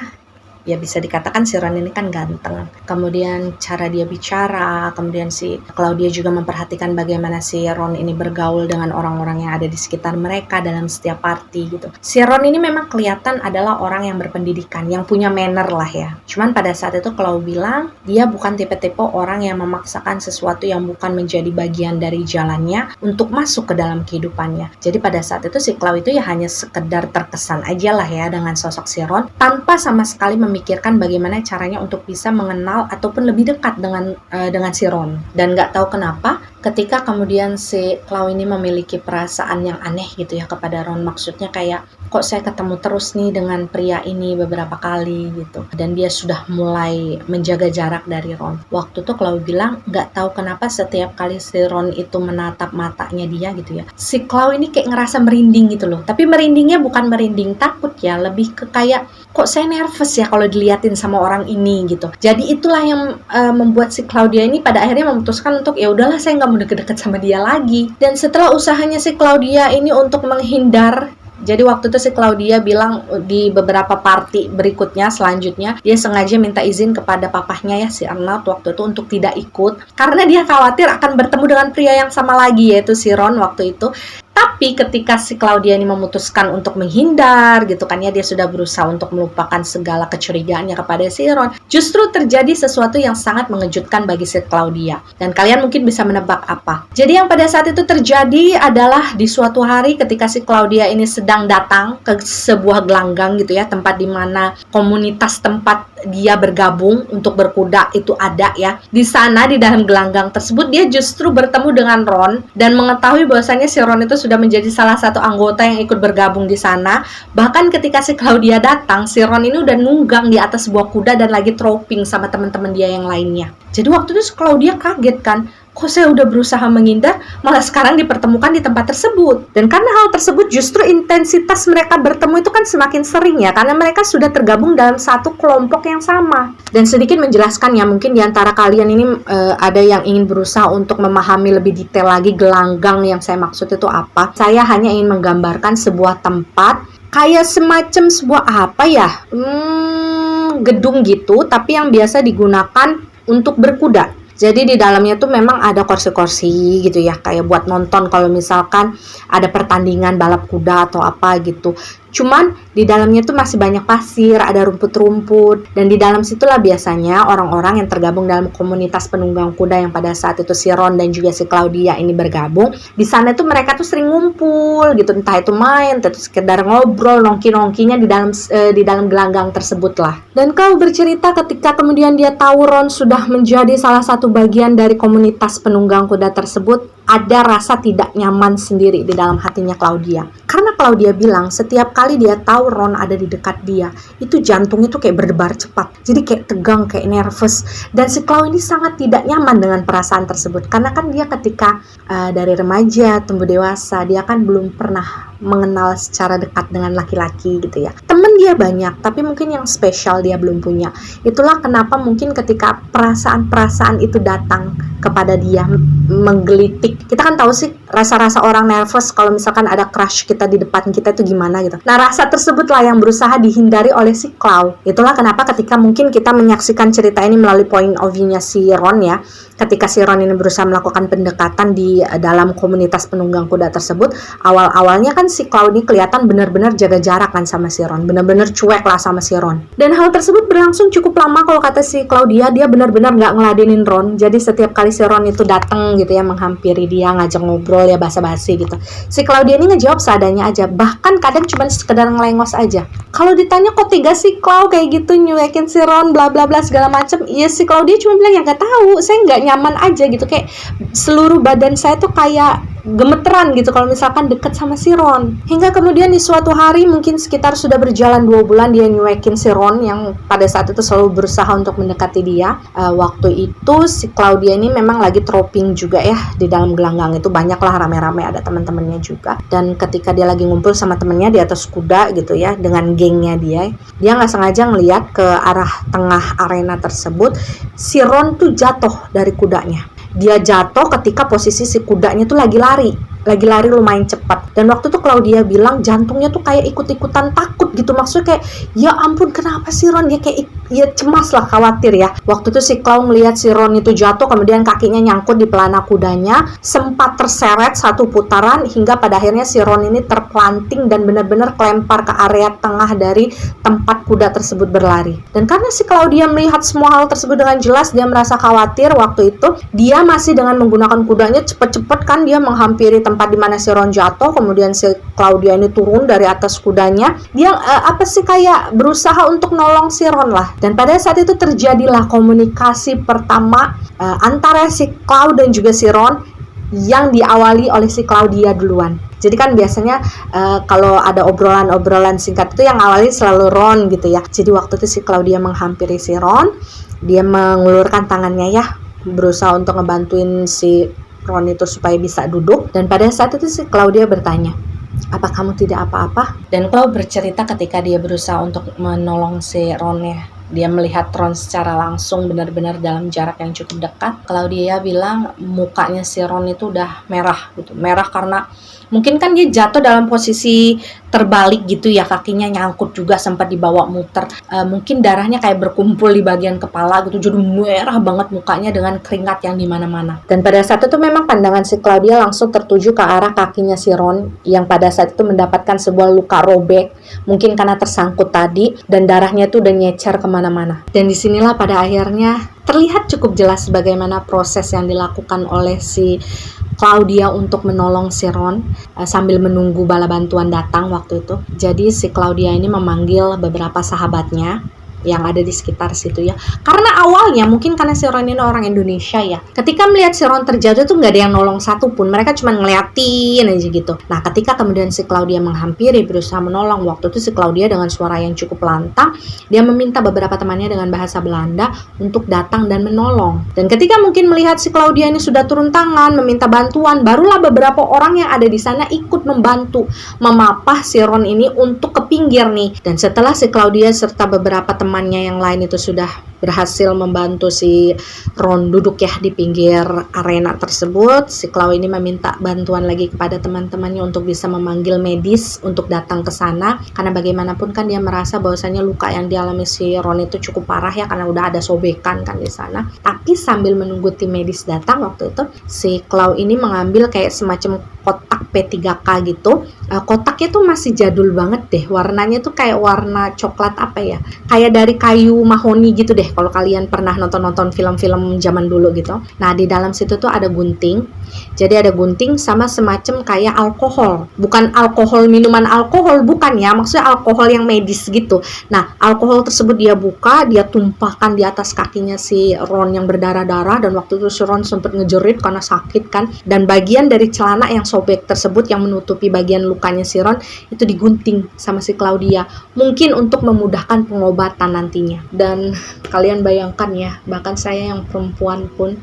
ya bisa dikatakan si Ron ini kan ganteng. Kemudian cara dia bicara, kemudian si Claudia juga memperhatikan bagaimana si Ron ini bergaul dengan orang-orang yang ada di sekitar mereka dalam setiap party gitu. Si Ron ini memang kelihatan adalah orang yang berpendidikan, yang punya manner lah ya. Cuman pada saat itu Clau bilang dia bukan tipe-tipe orang yang memaksakan sesuatu yang bukan menjadi bagian dari jalannya untuk masuk ke dalam kehidupannya. Jadi pada saat itu si Clau itu ya hanya sekedar terkesan aja lah ya dengan sosok si Ron, tanpa sama sekali memikirkan bagaimana caranya untuk bisa mengenal ataupun lebih dekat dengan si Ron. Dan nggak tahu kenapa ketika kemudian si Clau ini memiliki perasaan yang aneh gitu ya kepada Ron. Maksudnya kayak kok saya ketemu terus nih dengan pria ini beberapa kali gitu. Dan dia sudah mulai menjaga jarak dari Ron. Waktu itu Clau bilang nggak tahu kenapa setiap kali si Ron itu menatap matanya dia gitu ya, si Clau ini kayak ngerasa merinding gitu loh. Tapi merindingnya bukan merinding takut ya, lebih ke kayak kok saya nervous ya kalau diliatin sama orang ini gitu. Jadi itulah yang membuat si Claudia ini pada akhirnya memutuskan untuk ya udahlah saya nggak mau deket-deket sama dia lagi. Dan setelah usahanya si Claudia ini untuk menghindar, jadi waktu itu si Claudia bilang di beberapa party berikutnya selanjutnya dia sengaja minta izin kepada papahnya ya si Arnold waktu itu untuk tidak ikut karena dia khawatir akan bertemu dengan pria yang sama lagi yaitu si Ron waktu itu. Tapi ketika si Claudia ini memutuskan untuk menghindar gitu kan ya, dia sudah berusaha untuk melupakan segala kecurigaannya kepada si Ron, justru terjadi sesuatu yang sangat mengejutkan bagi si Claudia. Dan kalian mungkin bisa menebak apa. Jadi yang pada saat itu terjadi adalah di suatu hari ketika si Claudia ini sedang datang ke sebuah gelanggang gitu ya, tempat di mana komunitas tempat dia bergabung untuk berkuda itu ada ya. Di sana di dalam gelanggang tersebut dia justru bertemu dengan Ron dan mengetahui bahwasannya si Ron itu sudah menjadi salah satu anggota yang ikut bergabung di sana. Bahkan ketika si Claudia datang, si Ron ini udah nunggang di atas sebuah kuda dan lagi troping sama teman-teman dia yang lainnya. Jadi waktu itu si Claudia kaget kan, kok saya udah berusaha menghindar, malah sekarang dipertemukan di tempat tersebut. Dan karena hal tersebut justru intensitas mereka bertemu itu kan semakin sering ya, karena mereka sudah tergabung dalam satu kelompok yang sama. Dan sedikit menjelaskan ya, mungkin diantara kalian ini ada yang ingin berusaha untuk memahami lebih detail lagi gelanggang yang saya maksud itu apa. Saya hanya ingin menggambarkan sebuah tempat kayak semacam sebuah apa ya, gedung gitu, tapi yang biasa digunakan untuk berkuda. Jadi di dalamnya tuh memang ada kursi-kursi gitu ya, kayak buat nonton kalau misalkan ada pertandingan balap kuda atau apa gitu. Cuman di dalamnya tuh masih banyak pasir, ada rumput-rumput, dan di dalam situlah biasanya orang-orang yang tergabung dalam komunitas penunggang kuda yang pada saat itu si Ron dan juga si Claudia ini bergabung. Di sana tuh mereka tuh sering ngumpul gitu, entah itu main, entah itu sekedar ngobrol, nongki-nongkinya di dalam gelanggang tersebut lah. Dan Clau bercerita ketika kemudian dia tahu Ron sudah menjadi salah satu bagian dari komunitas penunggang kuda tersebut, ada rasa tidak nyaman sendiri di dalam hatinya Claudia. Karena Claudia bilang setiap kali dia tahu Ron ada di dekat dia, itu jantungnya tuh kayak berdebar cepat. Jadi kayak tegang, kayak nervous. Dan si Clau ini sangat tidak nyaman dengan perasaan tersebut. Karena kan dia ketika dari remaja tumbuh dewasa, dia kan belum pernah mengenal secara dekat dengan laki-laki gitu ya. Temen dia banyak, tapi mungkin yang spesial dia belum punya. Itulah kenapa mungkin ketika perasaan-perasaan itu datang kepada dia, menggelitik. Kita kan tahu sih rasa-rasa orang nervous kalau misalkan ada crush kita di depan kita itu gimana gitu. Nah, rasa tersebutlah yang berusaha dihindari oleh si Clau. Itulah kenapa ketika mungkin kita menyaksikan cerita ini melalui point of view-nya si Ron ya. Ketika si Ron ini berusaha melakukan pendekatan di dalam komunitas penunggang kuda tersebut, awal-awalnya kan si Clau ini kelihatan benar-benar jaga jarak kan sama si Ron. Benar benar-benar cuek lah sama si Ron. Dan hal tersebut berlangsung cukup lama. Kalau kata si Claudia, dia benar-benar nggak ngeladenin Ron. Jadi setiap kali si Ron itu datang gitu ya, menghampiri dia, ngajak ngobrol ya basa-basi gitu, si Claudia ini ngejawab seadanya aja. Bahkan kadang cuma sekedar ngelengos aja. Kalau ditanya kok tega sih Clau kayak gitu nyuekin si Ron bla bla bla segala macem, ya si Claudia cuma bilang ya nggak tahu, saya nggak nyaman aja gitu, kayak seluruh badan saya tuh kayak gemeteran gitu kalau misalkan deket sama si Ron. Hingga kemudian di suatu hari, mungkin sekitar sudah berjalan 2 bulan, dia nyuekin si Ron yang pada saat itu selalu berusaha untuk mendekati dia. Waktu itu si Claudia ini memang lagi troping juga ya di dalam gelanggang itu, banyak lah rame-rame, ada teman-temannya juga. Dan ketika dia lagi ngumpul sama temennya di atas kuda gitu ya dengan gengnya dia nggak sengaja ngeliat ke arah tengah arena tersebut, si Ron tuh jatuh dari kudanya. Dia jatuh ketika posisi si kudanya tuh lagi lari lumayan cepat. Dan waktu itu Claudia bilang jantungnya tuh kayak ikut-ikutan takut gitu, maksudnya kayak ya ampun kenapa sih Ron, dia kayak ya cemas lah, khawatir ya. Waktu itu si Clau melihat si Ron itu jatuh, kemudian kakinya nyangkut di pelana kudanya, sempat terseret 1 putaran hingga pada akhirnya si Ron ini terpelanting dan benar-benar kelempar ke area tengah dari tempat kuda tersebut berlari. Dan karena si Claudia melihat semua hal tersebut dengan jelas, dia merasa khawatir. Waktu itu dia masih dengan menggunakan kudanya cepet-cepet kan, dia menghampiri tempat di mana si Ron jatuh, kemudian si Claudia ini turun dari atas kudanya. Dia kayak berusaha untuk nolong si Ron lah. Dan pada saat itu terjadilah komunikasi pertama antara si Clau dan juga si Ron yang diawali oleh si Claudia duluan. Jadi kan biasanya kalau ada obrolan singkat itu yang awali selalu Ron gitu ya. Jadi waktu itu si Claudia menghampiri si Ron, dia mengulurkan tangannya ya, berusaha untuk ngebantuin si Ron itu supaya bisa duduk. Dan pada saat itu si Claudia bertanya, apa kamu tidak apa-apa? Dan Clau bercerita ketika dia berusaha untuk menolong si Ron ya. Dia melihat Ron secara langsung, benar-benar dalam jarak yang cukup dekat. Claudia bilang mukanya si Ron itu udah merah gitu. Merah karena mungkin kan dia jatuh dalam posisi terbalik gitu ya, kakinya nyangkut juga, sempat dibawa muter. Mungkin darahnya kayak berkumpul di bagian kepala gitu, jadi merah banget mukanya dengan keringat yang di mana-mana. Dan pada saat itu memang pandangan si Claudia langsung tertuju ke arah kakinya si Ron yang pada saat itu mendapatkan sebuah luka robek, mungkin karena tersangkut tadi, dan darahnya itu udah nyecer kemana-mana. Dan disinilah pada akhirnya terlihat cukup jelas bagaimana proses yang dilakukan oleh si Claudia untuk menolong si Ron sambil menunggu bala bantuan datang waktu itu. Jadi si Claudia ini memanggil beberapa sahabatnya yang ada di sekitar situ ya. Karena awalnya mungkin karena si Ron ini orang Indonesia ya, ketika melihat si Ron terjatuh tuh nggak ada yang nolong satupun, mereka cuma ngeliatin aja gitu. Nah ketika kemudian si Claudia menghampiri berusaha menolong, waktu itu si Claudia dengan suara yang cukup lantang, dia meminta beberapa temannya dengan bahasa Belanda untuk datang dan menolong. Dan ketika mungkin melihat si Claudia ini sudah turun tangan meminta bantuan, barulah beberapa orang yang ada di sana ikut membantu memapah si Ron ini untuk ke pinggir nih. Dan setelah si Claudia serta beberapa temannya yang lain itu sudah berhasil membantu si Ron duduk ya di pinggir arena tersebut, si Clau ini meminta bantuan lagi kepada teman-temannya untuk bisa memanggil medis untuk datang ke sana, karena bagaimanapun kan dia merasa bahwasanya luka yang dialami si Ron itu cukup parah ya, karena udah ada sobekan kan di sana. Tapi sambil menunggu tim medis datang, waktu itu si Clau ini mengambil kayak semacam kotak P3K gitu. Kotaknya tuh masih jadul banget deh, warnanya tuh kayak warna coklat apa ya, kayak dari kayu mahoni gitu deh kalau kalian pernah nonton film-film zaman dulu gitu. Nah di dalam situ tuh ada gunting, jadi ada gunting sama semacam kayak alkohol, bukan alkohol minuman alkohol, bukan ya, maksudnya alkohol yang medis gitu. Nah alkohol tersebut dia buka, dia tumpahkan di atas kakinya si Ron yang berdarah-darah, dan waktu itu si Ron sempat ngejerit karena sakit kan, dan bagian dari celana yang sobek tersebut yang menutupi bagian lukanya si Ron itu digunting sama si Claudia, mungkin untuk memudahkan pengobatan nantinya. Dan kalian bayangkan ya, bahkan saya yang perempuan pun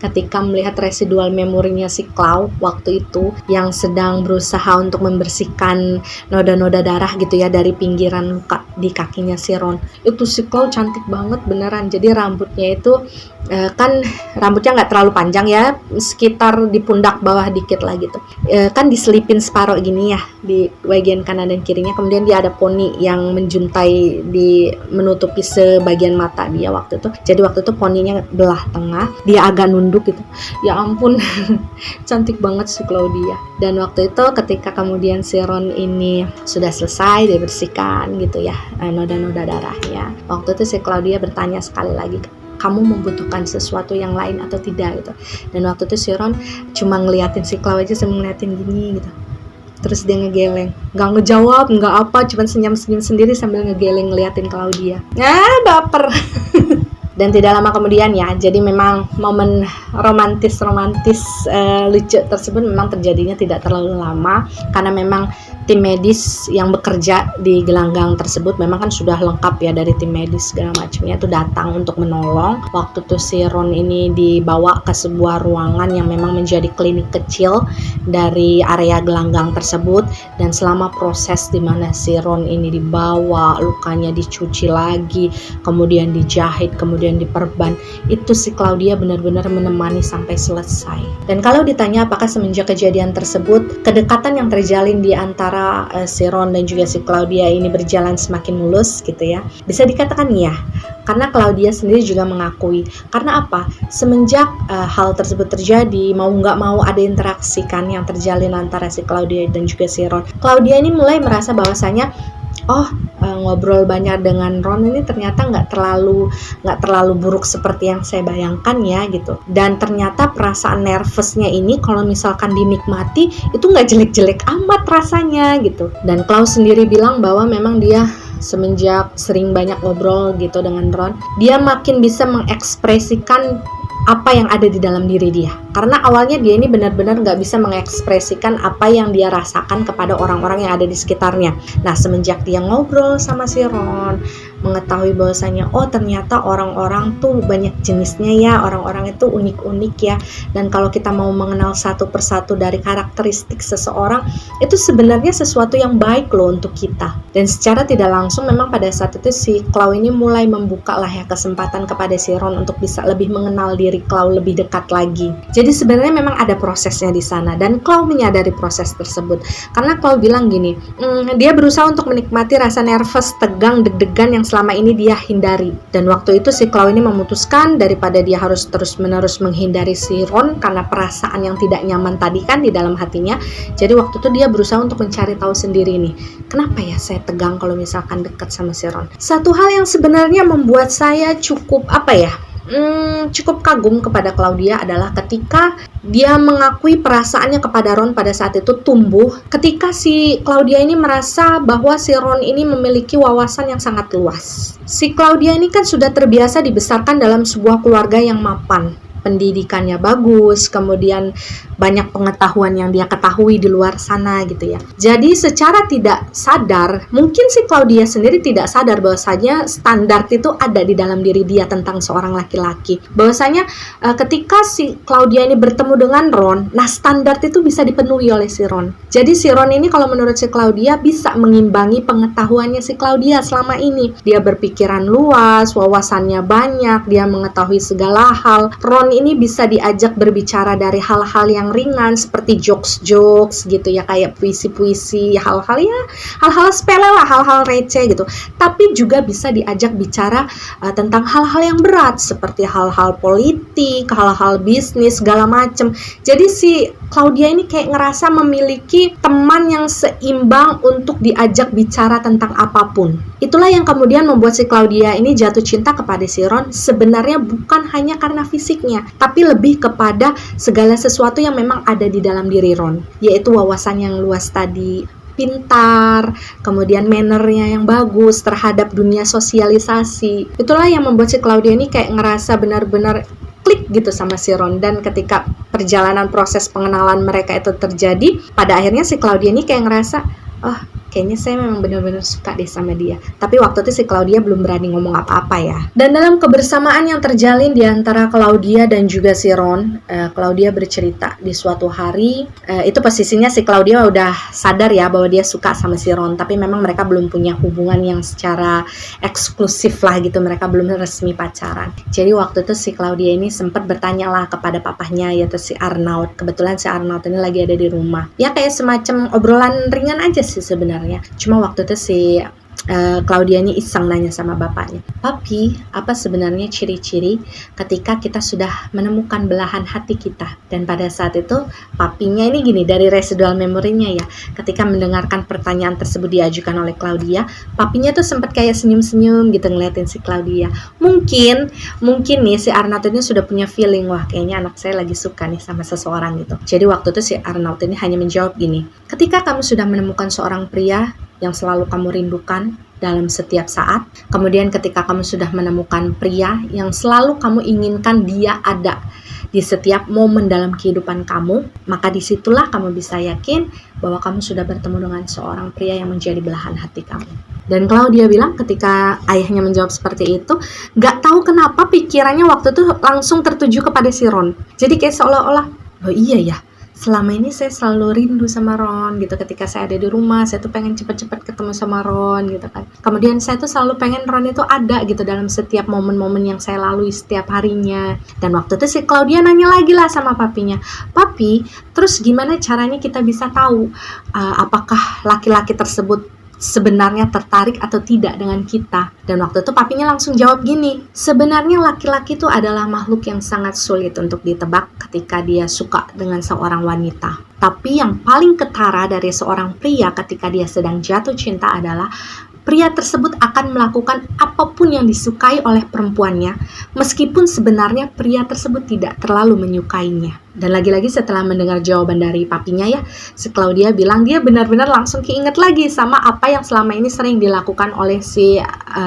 ketika melihat residual memorinya si Clau waktu itu yang sedang berusaha untuk membersihkan noda-noda darah gitu ya dari pinggiran luka di kakinya si Ron. Itu si Chloe cantik banget beneran. Jadi rambutnya itu kan rambutnya nggak terlalu panjang ya, sekitar di pundak bawah dikit lah gitu. Kan diselipin separuh gini ya di bagian kanan dan kirinya. Kemudian dia ada poni yang menjuntai di menutupi sebagian mata dia waktu itu. Jadi waktu itu poninya belah tengah, dia agak nunduk gitu. Ya ampun, cantik banget si Claudia. Dan waktu itu ketika kemudian si Ron ini sudah selesai dibersihkan gitu ya noda-noda darahnya, waktu itu si Claudia bertanya sekali lagi, kamu membutuhkan sesuatu yang lain atau tidak gitu. Dan waktu itu si Ron cuma ngeliatin si Chloe aja sambil ngeliatin gini gitu. Terus dia ngegeleng, nggak ngejawab, nggak apa, cuma senyum-senyum sendiri sambil ngegeleng ngeliatin Claudia. Baper. Dan tidak lama kemudian ya, jadi memang momen romantis lucu tersebut memang terjadinya tidak terlalu lama, karena memang tim medis yang bekerja di gelanggang tersebut memang kan sudah lengkap ya, dari tim medis segala macamnya itu datang untuk menolong. Waktu itu si Ron ini dibawa ke sebuah ruangan yang memang menjadi klinik kecil dari area gelanggang tersebut, dan selama proses di mana si Ron ini dibawa, lukanya dicuci lagi, kemudian dijahit, kemudian diperban, itu si Claudia benar-benar menemani sampai selesai. Dan kalau ditanya apakah semenjak kejadian tersebut kedekatan yang terjalin di antara si Ron dan juga si Claudia ini berjalan semakin mulus gitu ya, bisa dikatakan iya. Karena Claudia sendiri juga mengakui, karena apa? Semenjak hal tersebut terjadi, mau nggak mau ada interaksi kan yang terjalin antara si Claudia dan juga si Ron. Claudia ini mulai merasa bahwasanya ngobrol banyak dengan Ron ini ternyata nggak terlalu buruk seperti yang saya bayangkan ya gitu. Dan ternyata perasaan nervousnya ini kalau misalkan dinikmati itu nggak jelek-jelek amat rasanya gitu. Dan Klaus sendiri bilang bahwa memang dia semenjak sering banyak ngobrol gitu dengan Ron, dia makin bisa mengekspresikan apa yang ada di dalam diri dia. Karena awalnya dia ini benar-benar nggak bisa mengekspresikan apa yang dia rasakan kepada orang-orang yang ada di sekitarnya. Nah, semenjak dia ngobrol sama si Ron, mengetahui bahwasanya ternyata orang-orang tuh banyak jenisnya ya, orang-orang itu unik-unik ya. Dan kalau kita mau mengenal satu persatu dari karakteristik seseorang, itu sebenarnya sesuatu yang baik loh untuk kita. Dan secara tidak langsung memang pada saat itu si Chloe ini mulai membuka lah ya kesempatan kepada si Ron untuk bisa lebih mengenal diri Chloe lebih dekat lagi. Jadi sebenarnya memang ada prosesnya di sana, dan Chloe menyadari proses tersebut. Karena Chloe bilang gini, dia berusaha untuk menikmati rasa nervous, tegang, deg-degan yang selama ini dia hindari. Dan waktu itu si Chloe ini memutuskan daripada dia harus terus-menerus menghindari si Ron karena perasaan yang tidak nyaman tadi kan di dalam hatinya. Jadi waktu itu dia berusaha untuk mencari tahu sendiri nih, kenapa ya saya tegang kalau misalkan dekat sama si Ron. Satu hal yang sebenarnya membuat saya cukup cukup kagum kepada Claudia adalah ketika dia mengakui perasaannya kepada Ron pada saat itu tumbuh ketika si Claudia ini merasa bahwa si Ron ini memiliki wawasan yang sangat luas. Si Claudia ini kan sudah terbiasa dibesarkan dalam sebuah keluarga yang mapan, pendidikannya bagus, kemudian banyak pengetahuan yang dia ketahui di luar sana gitu ya. Jadi secara tidak sadar, mungkin si Claudia sendiri tidak sadar bahwasanya standar itu ada di dalam diri dia tentang seorang laki-laki. Bahwasanya ketika si Claudia ini bertemu dengan Ron, nah standar itu bisa dipenuhi oleh si Ron. Jadi si Ron ini kalau menurut si Claudia bisa mengimbangi pengetahuannya si Claudia selama ini. Dia berpikiran luas, wawasannya banyak, dia mengetahui segala hal. Ron ini bisa diajak berbicara dari hal-hal yang ringan seperti jokes gitu ya, kayak puisi-puisi, hal-hal sepele lah, hal-hal receh gitu. Tapi juga bisa diajak bicara tentang hal-hal yang berat seperti hal-hal politik, hal-hal bisnis segala macem. Jadi si Claudia ini kayak ngerasa memiliki teman yang seimbang untuk diajak bicara tentang apapun. Itulah yang kemudian membuat si Claudia ini jatuh cinta kepada si Ron, sebenarnya bukan hanya karena fisiknya, tapi lebih kepada segala sesuatu yang memang ada di dalam diri Ron, yaitu wawasan yang luas tadi, pintar, kemudian mannernya yang bagus terhadap dunia sosialisasi. Itulah yang membuat si Claudia ini kayak ngerasa benar-benar klik gitu sama si Ron. Dan ketika perjalanan proses pengenalan mereka itu terjadi, pada akhirnya si Claudia ini kayak ngerasa, kayaknya saya memang benar-benar suka deh sama dia. Tapi waktu itu si Claudia belum berani ngomong apa-apa ya. Dan dalam kebersamaan yang terjalin di antara Claudia dan juga si Ron, Claudia bercerita di suatu hari, itu posisinya si Claudia udah sadar ya bahwa dia suka sama si Ron, tapi memang mereka belum punya hubungan yang secara eksklusif lah gitu, mereka belum resmi pacaran. Jadi waktu itu si Claudia ini sempat bertanya lah kepada papahnya, yaitu si Arnaud. Kebetulan si Arnaud ini lagi ada di rumah. Ya kayak semacam obrolan ringan aja sih sebenarnya. Cuma waktu itu si Claudia ini iseng nanya sama bapaknya, "Papi, apa sebenarnya ciri-ciri ketika kita sudah menemukan belahan hati kita?" Dan pada saat itu papinya ini gini, dari residual memorinya ya, ketika mendengarkan pertanyaan tersebut diajukan oleh Claudia, papinya tuh sempat kayak senyum-senyum gitu ngeliatin si Claudia. Mungkin nih si Arnaud ini sudah punya feeling, wah kayaknya anak saya lagi suka nih sama seseorang gitu. Jadi waktu itu si Arnaud ini hanya menjawab gini, "Ketika kamu sudah menemukan seorang pria yang selalu kamu rindukan dalam setiap saat, kemudian ketika kamu sudah menemukan pria yang selalu kamu inginkan dia ada di setiap momen dalam kehidupan kamu, maka disitulah kamu bisa yakin bahwa kamu sudah bertemu dengan seorang pria yang menjadi belahan hati kamu." Dan Claudia bilang ketika ayahnya menjawab seperti itu, gak tahu kenapa pikirannya waktu itu langsung tertuju kepada si Ron. Jadi kayak seolah-olah, oh iya ya, selama ini saya selalu rindu sama Ron gitu. Ketika saya ada di rumah, saya tuh pengen cepet-cepet ketemu sama Ron gitu kan. Kemudian saya tuh selalu pengen Ron itu ada gitu dalam setiap momen-momen yang saya lalui setiap harinya. Dan waktu itu si Claudia nanya lagi lah sama papinya, "Papi, terus gimana caranya kita bisa tahu apakah laki-laki tersebut sebenarnya tertarik atau tidak dengan kita?" Dan waktu itu papinya langsung jawab gini, "Sebenarnya laki-laki itu adalah makhluk yang sangat sulit untuk ditebak ketika dia suka dengan seorang wanita. Tapi yang paling ketara dari seorang pria ketika dia sedang jatuh cinta adalah pria tersebut akan melakukan apapun yang disukai oleh perempuannya, meskipun sebenarnya pria tersebut tidak terlalu menyukainya." Dan lagi-lagi setelah mendengar jawaban dari papinya ya, si Claudia bilang dia benar-benar langsung keinget lagi sama apa yang selama ini sering dilakukan oleh si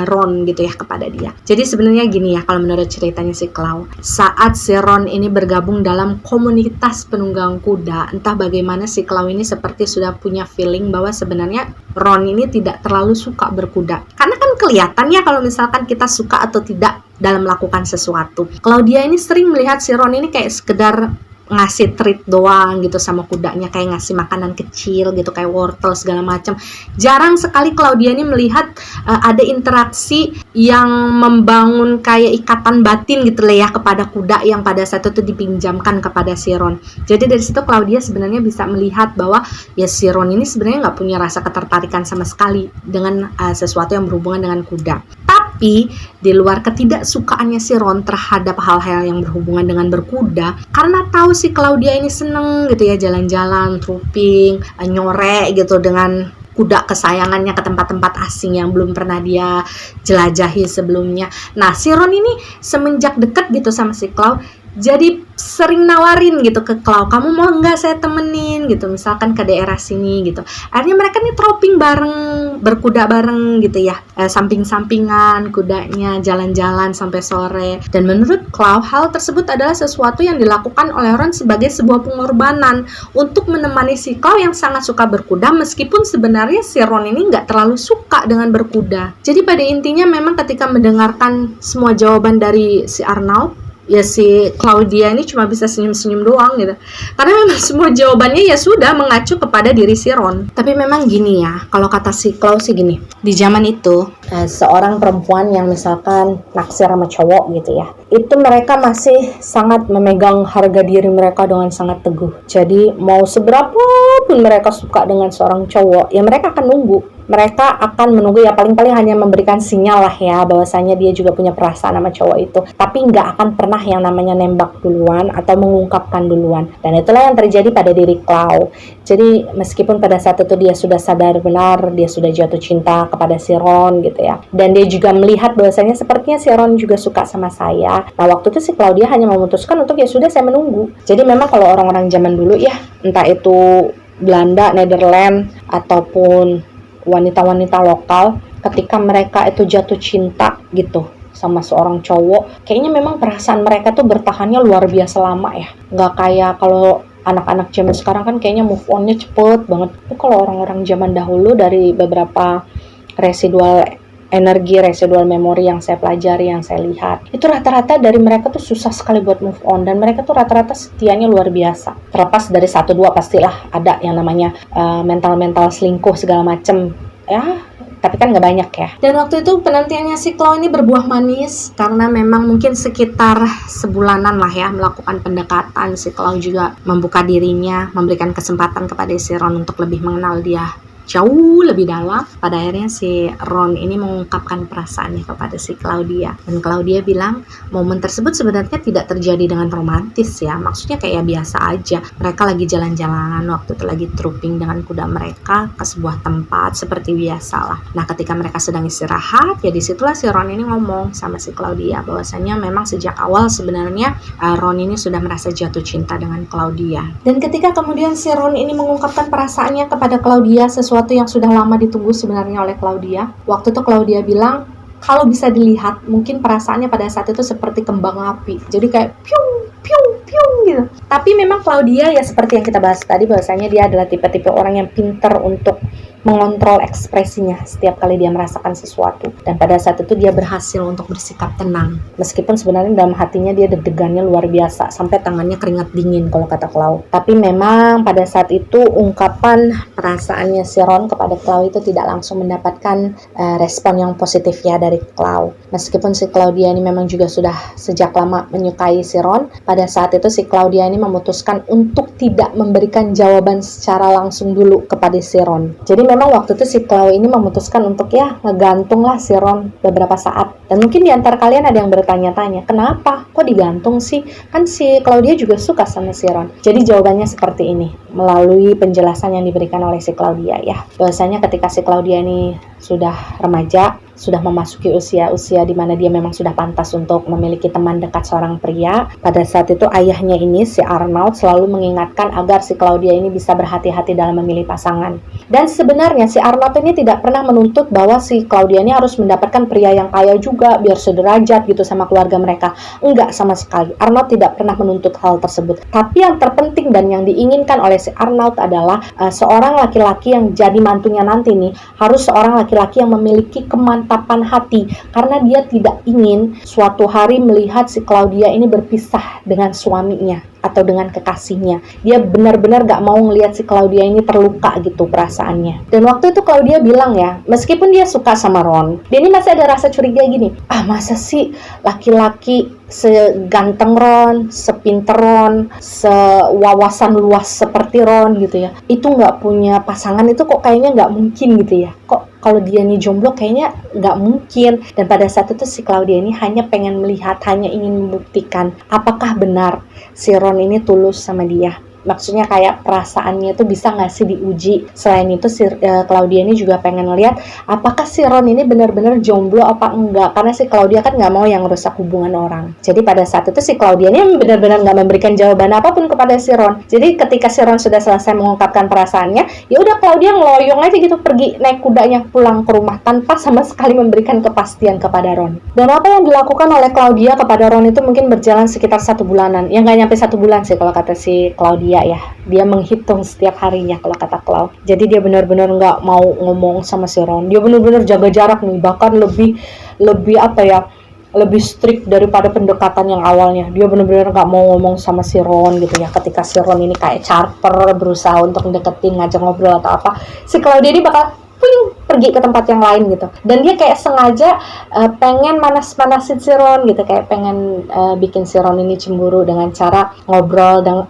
Ron gitu ya kepada dia. Jadi sebenarnya gini ya, kalau menurut ceritanya si Clau, saat si Ron ini bergabung dalam komunitas penunggang kuda, entah bagaimana si Clau ini seperti sudah punya feeling bahwa sebenarnya Ron ini tidak terlalu suka berkuda. Karena kan kelihatan ya kalau misalkan kita suka atau tidak dalam melakukan sesuatu. Claudia ini sering melihat si Ron ini kayak sekedar ngasih treat doang gitu sama kudanya, kayak ngasih makanan kecil gitu kayak wortel segala macam. Jarang sekali Claudia ini melihat ada interaksi yang membangun kayak ikatan batin gitu lah ya kepada kuda yang pada saat itu dipinjamkan kepada si Ron. Jadi dari situ Claudia sebenarnya bisa melihat bahwa ya si Ron ini sebenarnya nggak punya rasa ketertarikan sama sekali dengan sesuatu yang berhubungan dengan kuda. Tapi di luar ketidaksukaannya si Ron terhadap hal-hal yang berhubungan dengan berkuda, karena tahu si Claudia ini seneng gitu ya jalan-jalan, trooping, nyore gitu dengan kuda kesayangannya ke tempat-tempat asing yang belum pernah dia jelajahi sebelumnya. Nah si Ron ini semenjak deket gitu sama si Clau, jadi sering nawarin gitu ke Clau, "Kamu mau nggak saya temenin gitu, misalkan ke daerah sini gitu." Akhirnya mereka nih trooping bareng, berkuda bareng gitu ya, samping-sampingan kudanya, jalan-jalan sampai sore. Dan menurut Clau, hal tersebut adalah sesuatu yang dilakukan oleh Ron sebagai sebuah pengorbanan untuk menemani si Clau yang sangat suka berkuda, meskipun sebenarnya si Ron ini nggak terlalu suka dengan berkuda. Jadi pada intinya memang ketika mendengarkan semua jawaban dari si Arnaud, ya si Claudia ini cuma bisa senyum-senyum doang gitu. Karena memang semua jawabannya ya sudah mengacu kepada diri si Ron. Tapi memang gini ya, kalau kata si Clau sih gini, di zaman itu seorang perempuan yang misalkan naksir sama cowok gitu ya, itu mereka masih sangat memegang harga diri mereka dengan sangat teguh. Jadi mau seberapa pun mereka suka dengan seorang cowok, ya mereka akan nunggu. Mereka akan menunggu, ya paling-paling hanya memberikan sinyal lah ya bahwasanya dia juga punya perasaan sama cowok itu, tapi nggak akan pernah yang namanya nembak duluan atau mengungkapkan duluan. Dan itulah yang terjadi pada diri Clau. Jadi meskipun pada saat itu dia sudah sadar benar, dia sudah jatuh cinta kepada si Ron gitu ya, dan dia juga melihat bahwasanya sepertinya si Ron juga suka sama saya. Nah waktu itu si Claudia hanya memutuskan untuk ya sudah saya menunggu. Jadi memang kalau orang-orang zaman dulu ya, entah itu Belanda, Netherlands ataupun wanita-wanita lokal, ketika mereka itu jatuh cinta gitu sama seorang cowok, kayaknya memang perasaan mereka tuh bertahannya luar biasa lama ya. Nggak kayak kalau anak-anak zaman sekarang kan kayaknya move on-nya cepet banget. Tapi kalau orang-orang zaman dahulu dari beberapa residual energi, residual memori yang saya pelajari, yang saya lihat, itu rata-rata dari mereka tuh susah sekali buat move on, dan mereka tuh rata-rata setianya luar biasa. Terlepas dari 1-2 pastilah ada yang namanya mental-mental selingkuh segala macem ya, tapi kan nggak banyak ya. Dan waktu itu penantiannya si Chloe ini berbuah manis, karena memang mungkin sekitar sebulanan lah ya melakukan pendekatan. Si Chloe juga membuka dirinya, memberikan kesempatan kepada si Ron untuk lebih mengenal dia jauh lebih dalam. Pada akhirnya si Ron ini mengungkapkan perasaannya kepada si Claudia, dan Claudia bilang momen tersebut sebenarnya tidak terjadi dengan romantis ya, maksudnya kayak biasa aja. Mereka lagi jalan-jalan, waktu itu lagi trooping dengan kuda mereka ke sebuah tempat seperti biasa lah. Nah, ketika mereka sedang istirahat, ya disitulah si Ron ini ngomong sama si Claudia bahwasanya memang sejak awal sebenarnya Ron ini sudah merasa jatuh cinta dengan Claudia. Dan ketika kemudian si Ron ini mengungkapkan perasaannya kepada Claudia, sesuatu yang sudah lama ditunggu sebenarnya oleh Claudia. Waktu itu Claudia bilang, kalau bisa dilihat, mungkin perasaannya pada saat itu seperti kembang api. Jadi kayak piung, piung, piung gitu. Tapi memang Claudia ya seperti yang kita bahas tadi, bahwasanya dia adalah tipe-tipe orang yang pintar untuk mengontrol ekspresinya setiap kali dia merasakan sesuatu. Dan pada saat itu dia berhasil untuk bersikap tenang. Meskipun sebenarnya dalam hatinya dia deg-degannya luar biasa, sampai tangannya keringat dingin kalau kata Chloe. Tapi memang pada saat itu ungkapan perasaannya si Ron kepada Chloe itu tidak langsung mendapatkan respon yang positif ya dari Chloe. Meskipun si Claudia ini memang juga sudah sejak lama menyukai si Ron, pada saat itu si Claudia ini memutuskan untuk tidak memberikan jawaban secara langsung dulu kepada si Ron. Jadi memang waktu itu si Chloe ini memutuskan untuk ya ngegantung lah si Ron beberapa saat. Dan mungkin di antara kalian ada yang bertanya-tanya, kenapa? Kok digantung sih? Kan si Claudia juga suka sama si Ron. Jadi jawabannya seperti ini, melalui penjelasan yang diberikan oleh si Claudia ya. Bahwasanya ketika si Claudia ini sudah remaja, sudah memasuki usia di mana dia memang sudah pantas untuk memiliki teman dekat seorang pria. Pada saat itu ayahnya ini, si Arnold, selalu mengingatkan agar si Claudia ini bisa berhati-hati dalam memilih pasangan. Dan sebenarnya si Arnold ini tidak pernah menuntut bahwa si Claudia ini harus mendapatkan pria yang kaya juga, biar sederajat gitu sama keluarga mereka. Enggak sama sekali. Arnold tidak pernah menuntut hal tersebut. Tapi yang terpenting dan yang diinginkan oleh si Arnold adalah seorang laki-laki yang jadi mantunya nanti nih, harus seorang laki-laki yang memiliki kemantapan hati, karena dia tidak ingin suatu hari melihat si Claudia ini berpisah dengan suaminya atau dengan kekasihnya. Dia benar-benar gak mau ngelihat si Claudia ini terluka gitu perasaannya. Dan waktu itu Claudia bilang ya, meskipun dia suka sama Ron, dia ini masih ada rasa curiga gini, masa sih laki-laki seganteng Ron, sepinter Ron, sewawasan luas seperti Ron gitu ya, itu gak punya pasangan, itu kok kayaknya gak mungkin gitu ya. Kok kalau dia nih jomblo kayaknya nggak mungkin. Dan pada saat itu si Claudia ini hanya pengen melihat, hanya ingin membuktikan apakah benar si Ron ini tulus sama dia. Maksudnya kayak perasaannya itu bisa nggak sih diuji. Selain itu si Claudia ini juga pengen lihat apakah si Ron ini benar-benar jomblo apa enggak, karena si Claudia kan nggak mau yang rusak hubungan orang. Jadi pada saat itu si Claudia ini benar-benar nggak memberikan jawaban apapun kepada si Ron. Jadi ketika si Ron sudah selesai mengungkapkan perasaannya, ya udah Claudia ngeloyong aja gitu, pergi naik kudanya pulang ke rumah tanpa sama sekali memberikan kepastian kepada Ron. Dan apa yang dilakukan oleh Claudia kepada Ron itu mungkin berjalan sekitar 1 bulanan. Ya nggak nyampe 1 bulan sih kalau kata si Claudia ya. Dia menghitung setiap harinya kalau kata Chloe. Jadi dia benar-benar nggak mau ngomong sama si Ron. Dia benar-benar jaga jarak nih, bahkan lebih lebih strict daripada pendekatan yang awalnya. Dia benar-benar nggak mau ngomong sama si Ron gitu ya. Ketika si Ron ini kayak charper berusaha untuk deketin, ngajak ngobrol atau apa, si Claudia ini bakal pergi ke tempat yang lain gitu. Dan dia kayak sengaja pengen manas-manasin si Ron gitu, kayak pengen bikin si Ron ini cemburu dengan cara ngobrol dengan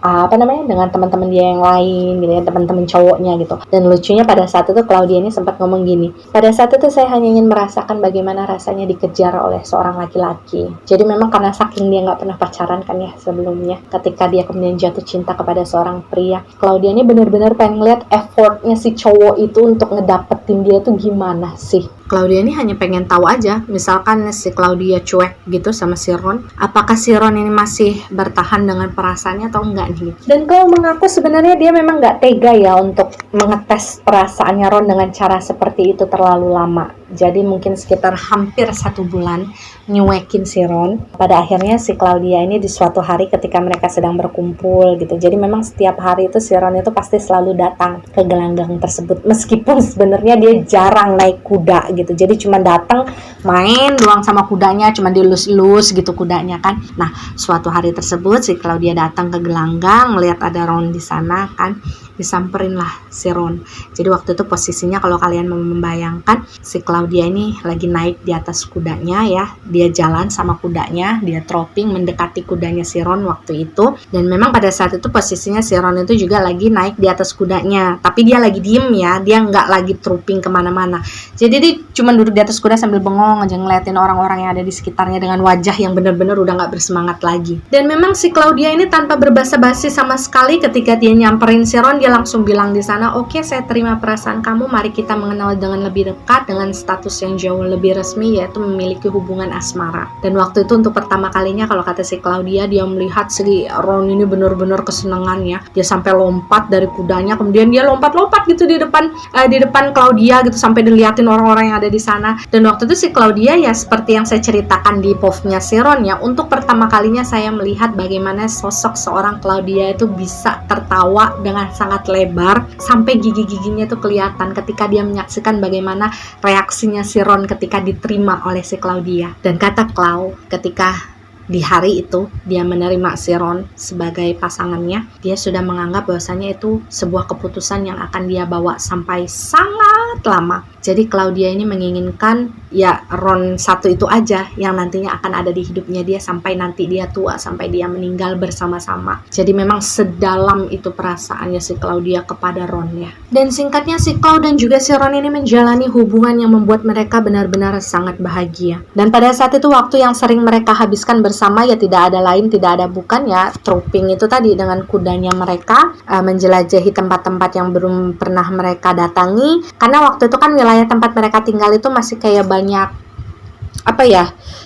dengan teman-teman dia yang lain gitu ya, teman-teman cowoknya gitu. Dan lucunya pada saat itu Claudia ini sempat ngomong gini, pada saat itu saya hanya ingin merasakan bagaimana rasanya dikejar oleh seorang laki-laki. Jadi memang karena saking dia nggak pernah pacaran kan ya sebelumnya, ketika dia kemudian jatuh cinta kepada seorang pria, Claudia ini benar-benar pengen lihat effortnya si cowok itu untuk ngedapetin dia tuh gimana sih. Claudia ini hanya pengen tahu aja, misalkan si Claudia cuek gitu sama si Ron, apakah si Ron ini masih bertahan dengan perasaannya atau enggak nih. Dan Clau mengaku sebenarnya dia memang nggak tega ya untuk mengetes perasaannya Ron dengan cara seperti itu terlalu lama. Jadi mungkin sekitar hampir 1 bulan nyuekin si Ron. Pada akhirnya si Claudia ini di suatu hari ketika mereka sedang berkumpul gitu. Jadi memang setiap hari itu si Ron itu pasti selalu datang ke gelanggang tersebut. Meskipun sebenarnya dia jarang naik kuda gitu. Jadi cuma datang main doang sama kudanya, cuma dilus-lus gitu kudanya kan. Nah, suatu hari tersebut si Claudia datang ke gelanggang, melihat ada Ron di sana kan. Disamperin lah si Ron. Jadi waktu itu posisinya kalau kalian mau membayangkan, si Claudia ini lagi naik di atas kudanya ya. Dia jalan sama kudanya, dia tropping mendekati kudanya si Ron waktu itu. Dan memang pada saat itu posisinya si Ron itu juga lagi naik di atas kudanya. Tapi dia lagi diem ya, dia nggak lagi tropping kemana-mana. Jadi dia cuma duduk di atas kuda sambil bengong aja ngeliatin orang-orang yang ada di sekitarnya dengan wajah yang benar-benar udah nggak bersemangat lagi. Dan memang si Claudia ini tanpa berbasa-basi sama sekali ketika dia nyamperin si Ron, dia langsung bilang di sana, "Oke, saya terima perasaan kamu. Mari kita mengenal dengan lebih dekat dengan status yang jauh lebih resmi, yaitu memiliki hubungan asmara." Dan waktu itu untuk pertama kalinya kalau kata si Claudia, dia melihat si Ron ini benar-benar kesenangannya. Dia sampai lompat dari kudanya, kemudian dia lompat-lompat gitu di depan Claudia gitu sampai dilihatin orang-orang yang ada di sana. Dan waktu itu si Claudia ya seperti yang saya ceritakan di POV-nya si Ron ya, untuk pertama kalinya saya melihat bagaimana sosok seorang Claudia itu bisa tertawa dengan sangat lebar sampai gigi-giginya tuh kelihatan ketika dia menyaksikan bagaimana reaksinya si Ron ketika diterima oleh si Claudia. Dan kata Clau, ketika di hari itu dia menerima si Ron sebagai pasangannya, dia sudah menganggap bahwasanya itu sebuah keputusan yang akan dia bawa sampai sangat lama. Jadi Claudia ini menginginkan ya Ron satu itu aja yang nantinya akan ada di hidupnya dia sampai nanti dia tua, sampai dia meninggal bersama-sama. Jadi memang sedalam itu perasaannya si Claudia kepada Ron ya. Dan singkatnya si Clau dan juga si Ron ini menjalani hubungan yang membuat mereka benar-benar sangat bahagia. Dan pada saat itu waktu yang sering mereka habiskan bersama ya tidak ada lain, tidak ada bukan ya trooping itu tadi dengan kudanya mereka, menjelajahi tempat-tempat yang belum pernah mereka datangi. Karena waktu itu kan wilayah tempat mereka tinggal itu masih kayak banyak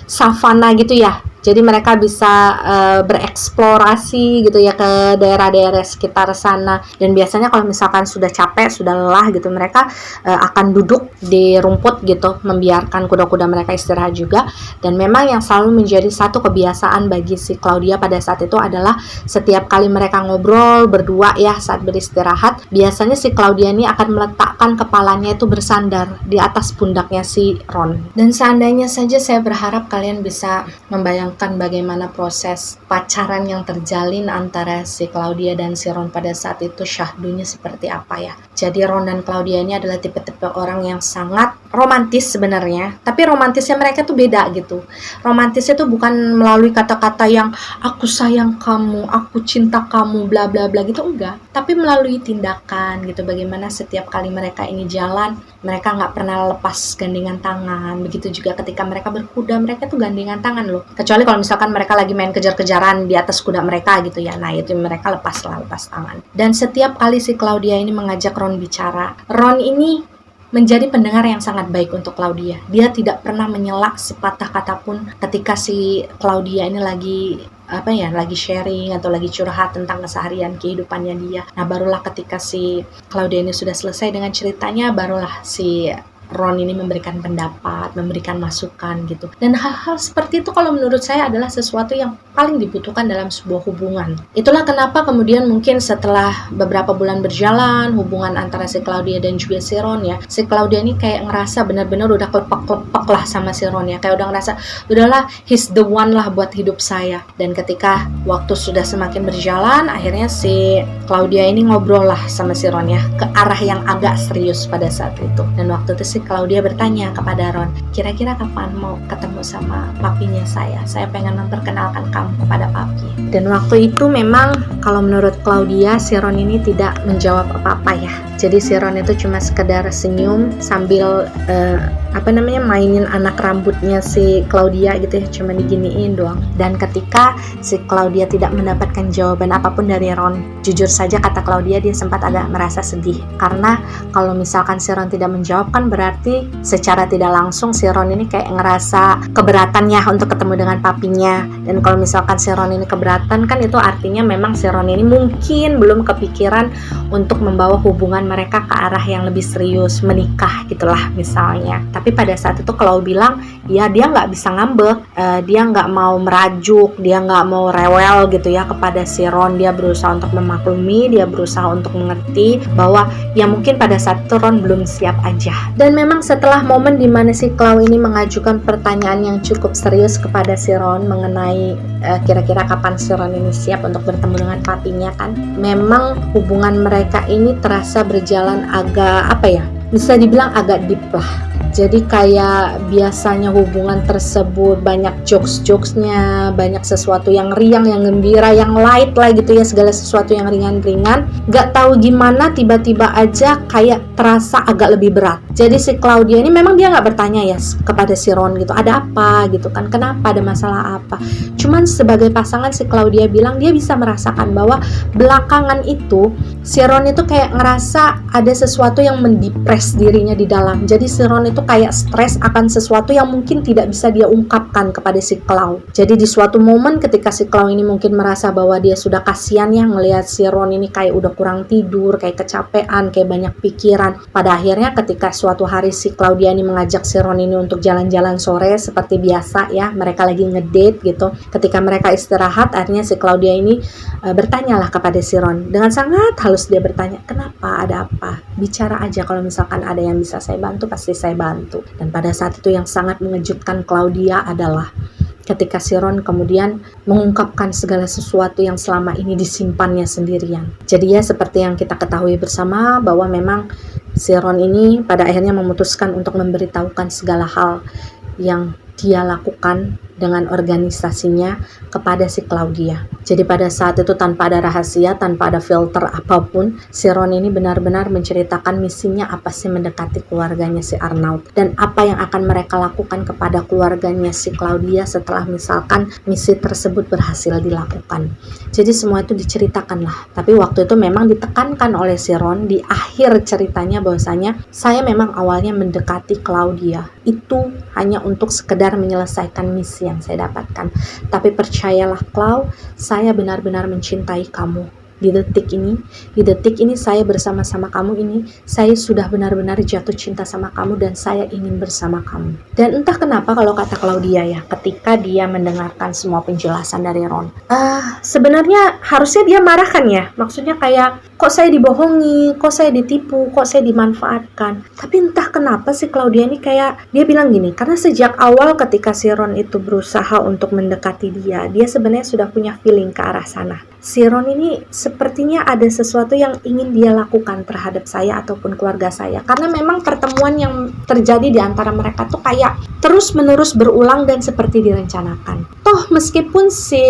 savana gitu ya. Jadi mereka bisa bereksplorasi gitu ya ke daerah-daerah sekitar sana. Dan biasanya kalau misalkan sudah capek, sudah lelah gitu, mereka akan duduk di rumput gitu, membiarkan kuda-kuda mereka istirahat juga. Dan memang yang selalu menjadi satu kebiasaan bagi si Claudia pada saat itu adalah setiap kali mereka ngobrol berdua ya saat beristirahat, biasanya si Claudia ini akan meletakkan kepalanya itu bersandar di atas pundaknya si Ron. Dan seandainya saja saya berharap kalian bisa membayangkan bagaimana proses pacaran yang terjalin antara si Claudia dan si Ron pada saat itu, syahdunya seperti apa ya. Jadi Ron dan Claudia ini adalah tipe-tipe orang yang sangat romantis sebenarnya, tapi romantisnya mereka tuh beda gitu. Romantisnya tuh bukan melalui kata-kata yang aku sayang kamu, aku cinta kamu, bla bla bla gitu, enggak, tapi melalui tindakan gitu. Bagaimana setiap kali mereka ini jalan, mereka nggak pernah lepas gandengan tangan. Begitu juga ketika mereka berkuda, mereka tuh gandengan tangan loh. Kecuali kalau misalkan mereka lagi main kejar-kejaran di atas kuda mereka gitu ya, nah itu mereka lepas tangan. Dan setiap kali si Claudia ini mengajak Ron bicara, Ron ini menjadi pendengar yang sangat baik untuk Claudia. Dia tidak pernah menyela sepatah kata pun ketika si Claudia ini lagi sharing atau lagi curhat tentang keseharian kehidupannya dia. Nah, barulah ketika si Claudia ini sudah selesai dengan ceritanya, barulah si Ron ini memberikan pendapat, memberikan masukan gitu. Dan hal-hal seperti itu kalau menurut saya adalah sesuatu yang paling dibutuhkan dalam sebuah hubungan. Itulah kenapa kemudian mungkin setelah beberapa bulan berjalan, hubungan antara si Claudia dan juga si Ron ya, si Claudia ini kayak ngerasa benar-benar udah klepek-klepek lah sama si Ron ya. Kayak udah ngerasa, udahlah he's the one lah buat hidup saya. Dan ketika waktu sudah semakin berjalan, akhirnya si Claudia ini ngobrol lah sama si Ron ya, ke arah yang agak serius pada saat itu. Dan waktu itu si Claudia bertanya kepada Ron, kira-kira kapan mau ketemu sama papinya saya? Saya pengen memperkenalkan kamu kepada papi. Dan waktu itu memang kalau menurut Claudia, si Ron ini tidak menjawab apa-apa ya. Jadi si Ron itu cuma sekedar senyum sambil mainin anak rambutnya si Claudia gitu ya, cuma diginiin doang. Dan ketika si Claudia tidak mendapatkan jawaban apapun dari Ron, jujur saja kata Claudia, dia sempat agak merasa sedih. Karena kalau misalkan si Ron tidak menjawab kan berarti berarti secara tidak langsung si Ron ini kayak ngerasa keberatan ya untuk ketemu dengan papinya. Dan kalau misalkan si Ron ini keberatan kan itu artinya memang si Ron ini mungkin belum kepikiran untuk membawa hubungan mereka ke arah yang lebih serius, menikah gitulah misalnya. Tapi pada saat itu Chloe bilang ya dia nggak bisa ngambek, dia nggak mau merajuk, dia nggak mau rewel gitu ya kepada si Ron. Dia berusaha untuk memaklumi, dia berusaha untuk mengerti bahwa ya mungkin pada saat itu Ron belum siap aja. Dan memang setelah momen dimana si Chloe ini mengajukan pertanyaan yang cukup serius kepada si Ron mengenai kira-kira kapan si Ron ini siap untuk bertemu dengan papinya kan, memang hubungan mereka ini terasa berjalan agak bisa dibilang agak deep lah. Jadi kayak biasanya hubungan tersebut banyak jokes-jokesnya, banyak sesuatu yang riang, yang gembira, yang light lah gitu ya, segala sesuatu yang ringan-ringan. Gak tahu gimana tiba-tiba aja kayak terasa agak lebih berat. Jadi si Claudia ini memang dia gak bertanya ya kepada si Ron gitu, ada apa gitu kan, kenapa, ada masalah apa. Cuman sebagai pasangan si Claudia bilang dia bisa merasakan bahwa belakangan itu si Ron itu kayak ngerasa ada sesuatu yang mendepres dirinya di dalam. Jadi si Ron itu kayak stres akan sesuatu yang mungkin tidak bisa dia ungkapkan kepada si Chloe. Jadi di suatu momen ketika si Chloe ini mungkin merasa bahwa dia sudah kasihan ya ngelihat si Ron ini kayak udah kurang tidur, kayak kecapean, kayak banyak pikiran. Pada akhirnya ketika suatu hari si Claudia ini mengajak si Ron ini untuk jalan-jalan sore seperti biasa ya, mereka lagi ngedate gitu. Ketika mereka istirahat, akhirnya si Claudia ini bertanyalah kepada si Ron. Dengan sangat halus dia bertanya, kenapa, ada apa? Bicara aja, kalau misalkan ada yang bisa saya bantu, pasti saya bantu. Dan pada saat itu yang sangat mengejutkan Claudia adalah ketika si Ron kemudian mengungkapkan segala sesuatu yang selama ini disimpannya sendirian. Jadi ya seperti yang kita ketahui bersama bahwa memang si Ron ini pada akhirnya memutuskan untuk memberitahukan segala hal yang dia lakukan dengan organisasinya kepada si Claudia. Jadi pada saat itu tanpa ada rahasia, tanpa ada filter apapun, si Ron ini benar-benar menceritakan misinya apa sih mendekati keluarganya si Arnaud dan apa yang akan mereka lakukan kepada keluarganya si Claudia setelah misalkan misi tersebut berhasil dilakukan. Jadi semua itu diceritakan lah. Tapi waktu itu memang ditekankan oleh si Ron di akhir ceritanya bahwasanya saya memang awalnya mendekati Claudia itu hanya untuk sekedar menyelesaikan misi yang saya dapatkan. Tapi percayalah Chloe, saya benar-benar mencintai kamu. Di detik ini saya bersama-sama kamu ini, saya sudah benar-benar jatuh cinta sama kamu dan saya ingin bersama kamu. Dan entah kenapa kalau kata Claudia ya, ketika dia mendengarkan semua penjelasan dari Ron, sebenarnya harusnya dia marah kan ya, maksudnya kayak kok saya dibohongi, kok saya ditipu, kok saya dimanfaatkan. Tapi entah kenapa si Claudia ini kayak dia bilang gini, karena sejak awal ketika si Ron itu berusaha untuk mendekati dia sebenarnya sudah punya feeling ke arah sana. Si Ron ini sepertinya ada sesuatu yang ingin dia lakukan terhadap saya ataupun keluarga saya. Karena memang pertemuan yang terjadi di antara mereka tuh kayak terus-menerus berulang dan seperti direncanakan. Toh meskipun si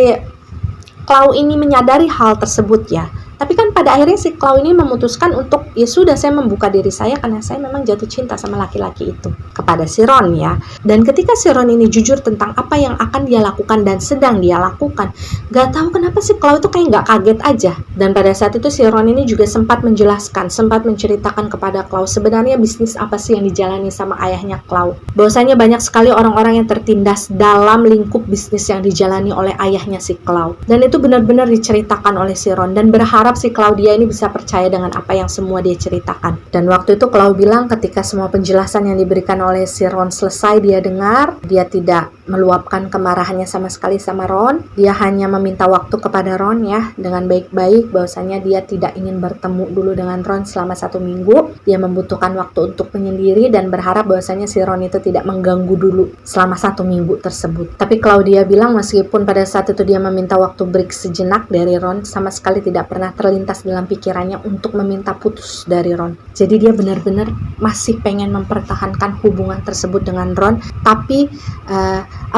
Chloe ini menyadari hal tersebut ya, tapi kan pada akhirnya si Chloe ini memutuskan untuk ya sudah saya membuka diri saya karena saya memang jatuh cinta sama laki-laki itu kepada si Ron ya. Dan ketika si Ron ini jujur tentang apa yang akan dia lakukan dan sedang dia lakukan, gak tahu kenapa si Chloe itu kayak gak kaget aja. Dan pada saat itu si Ron ini juga sempat menjelaskan, sempat menceritakan kepada Chloe sebenarnya bisnis apa sih yang dijalani sama ayahnya Chloe. Bahwasanya banyak sekali orang-orang yang tertindas dalam lingkup bisnis yang dijalani oleh ayahnya si Chloe. Dan itu benar-benar diceritakan oleh si Ron dan berharap si Claudia ini bisa percaya dengan apa yang semua dia ceritakan. Dan waktu itu Chloe bilang ketika semua penjelasan yang diberikan oleh si Ron selesai dia dengar, dia tidak meluapkan kemarahannya sama sekali sama Ron. Dia hanya meminta waktu kepada Ron ya dengan baik-baik, bahwasanya dia tidak ingin bertemu dulu dengan Ron selama 1 minggu. Dia membutuhkan waktu untuk menyendiri dan berharap bahwasanya si Ron itu tidak mengganggu dulu selama 1 minggu tersebut. Tapi Claudia bilang meskipun pada saat itu dia meminta waktu break sejenak dari Ron, sama sekali tidak pernah terlintas dalam pikirannya untuk meminta putus dari Ron. Jadi dia benar-benar masih pengen mempertahankan hubungan tersebut dengan Ron, tapi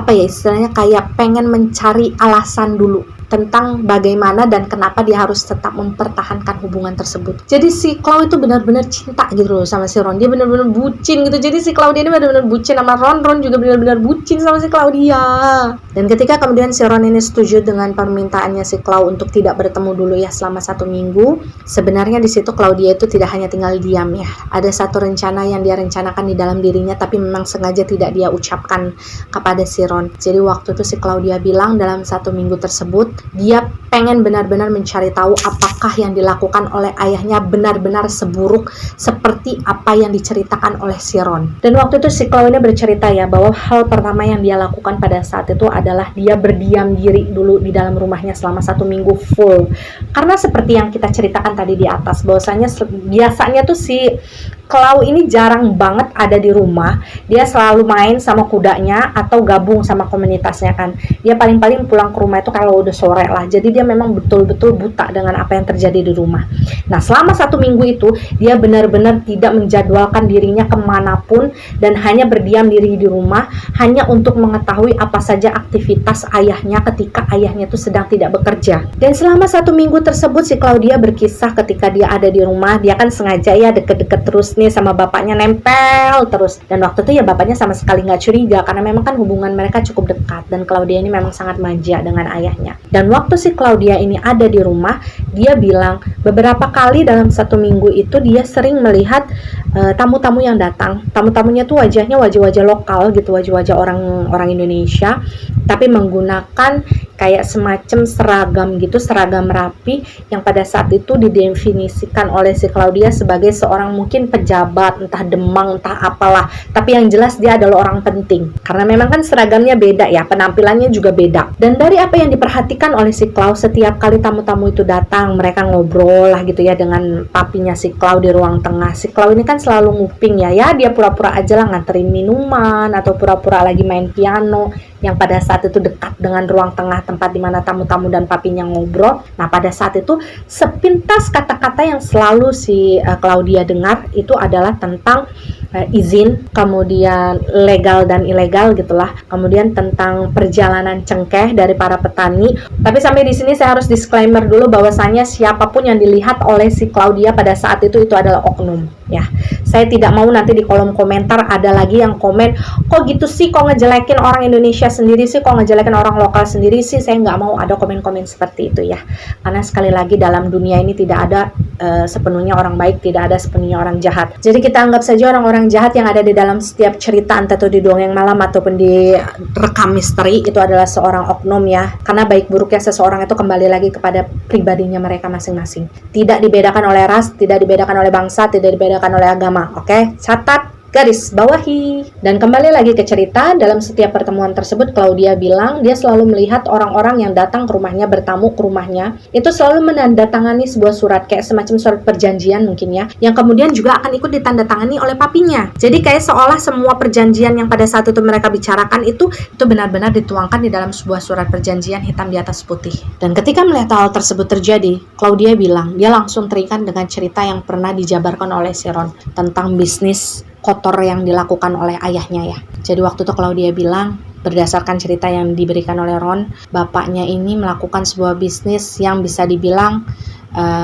istilahnya kayak pengen mencari alasan dulu tentang bagaimana dan kenapa dia harus tetap mempertahankan hubungan tersebut. Jadi si Chloe itu benar-benar cinta gitu loh sama si Ron. Dia benar-benar bucin gitu. Jadi si Claudia ini benar-benar bucin sama Ron. Ron juga benar-benar bucin sama si Claudia. Dan ketika kemudian si Ron ini setuju dengan permintaannya si Chloe untuk tidak bertemu dulu ya selama 1 minggu, sebenarnya di situ Claudia itu tidak hanya tinggal diam ya. Ada satu rencana yang dia rencanakan di dalam dirinya, tapi memang sengaja tidak dia ucapkan kepada si Ron. Jadi waktu itu si Claudia bilang dalam 1 minggu tersebut dia pengen benar-benar mencari tahu apakah yang dilakukan oleh ayahnya benar-benar seburuk seperti apa yang diceritakan oleh si Ron. Dan waktu itu si Chloe ini bercerita ya bahwa hal pertama yang dia lakukan pada saat itu adalah dia berdiam diri dulu di dalam rumahnya selama 1 minggu full. Karena seperti yang kita ceritakan tadi di atas, bahwasanya biasanya tuh si Chloe ini jarang banget ada di rumah. Dia selalu main sama kudanya atau gabung sama komunitasnya kan. Dia paling-paling pulang ke rumah itu kalau udah sore lah. Jadi dia memang betul-betul buta dengan apa yang terjadi di rumah. Nah selama 1 minggu itu dia benar-benar tidak menjadwalkan dirinya kemanapun dan hanya berdiam diri di rumah hanya untuk mengetahui apa saja aktivitas ayahnya ketika ayahnya itu sedang tidak bekerja. Dan selama 1 minggu tersebut si Claudia berkisah ketika dia ada di rumah, dia kan sengaja ya deket-deket terus nih sama bapaknya, nempel terus. Dan waktu itu ya bapaknya sama sekali nggak curiga karena memang kan hubungan mereka cukup dekat dan Claudia ini memang sangat manja dengan ayahnya. Dan waktu si Claudia ini ada di rumah, dia bilang beberapa kali dalam 1 minggu itu dia sering melihat tamu-tamu yang datang. Tamu-tamunya tuh wajahnya wajah-wajah lokal gitu, wajah-wajah orang Indonesia, tapi menggunakan kayak semacam seragam gitu, seragam rapi yang pada saat itu didefinisikan oleh si Claudia sebagai seorang mungkin pejabat, entah demang, entah apalah, tapi yang jelas dia adalah orang penting karena memang kan seragamnya beda ya, penampilannya juga beda. Dan dari apa yang diperhatikan oleh si Chloe, setiap kali tamu-tamu itu datang mereka ngobrol lah gitu ya dengan papinya si Chloe di ruang tengah. Si Chloe ini kan selalu nguping ya dia pura-pura aja lah nganterin minuman atau pura-pura lagi main piano yang pada saat itu dekat dengan ruang tengah tempat di mana tamu-tamu dan papinya ngobrol. Nah pada saat itu sepintas kata-kata yang selalu si Claudia dengar itu adalah tentang izin, kemudian legal dan ilegal gitulah, kemudian tentang perjalanan cengkeh dari para petani. Tapi sampai di sini saya harus disclaimer dulu bahwasanya siapapun yang dilihat oleh si Claudia pada saat itu adalah oknum ya. Saya tidak mau nanti di kolom komentar ada lagi yang komen, kok gitu sih, kok ngejelekin orang Indonesia sendiri sih, kok ngejelekin orang lokal sendiri sih. Saya nggak mau ada komen-komen seperti itu ya, karena sekali lagi dalam dunia ini tidak ada sepenuhnya orang baik, tidak ada sepenuhnya orang jahat. Jadi kita anggap saja orang-orang jahat yang ada di dalam setiap cerita, entah itu di dongeng malam ataupun di rekam misteri, itu adalah seorang oknum ya, karena baik buruknya seseorang itu kembali lagi kepada pribadinya mereka masing-masing. Tidak dibedakan oleh ras, tidak dibedakan oleh bangsa, tidak dibedakan oleh agama. Oke, catat, garis bawahi. Dan kembali lagi ke cerita, dalam setiap pertemuan tersebut Claudia bilang dia selalu melihat orang-orang yang datang ke rumahnya, bertamu ke rumahnya, itu selalu menandatangani sebuah surat, kayak semacam surat perjanjian mungkin ya, yang kemudian juga akan ikut ditandatangani oleh papinya. Jadi kayak seolah semua perjanjian yang pada saat itu mereka bicarakan itu benar-benar dituangkan di dalam sebuah surat perjanjian hitam di atas putih. Dan ketika melihat hal tersebut terjadi, Claudia bilang dia langsung teringat dengan cerita yang pernah dijabarkan oleh si Ron tentang bisnis kotor yang dilakukan oleh ayahnya ya. Jadi waktu itu Claudia bilang berdasarkan cerita yang diberikan oleh Ron, bapaknya ini melakukan sebuah bisnis yang bisa dibilang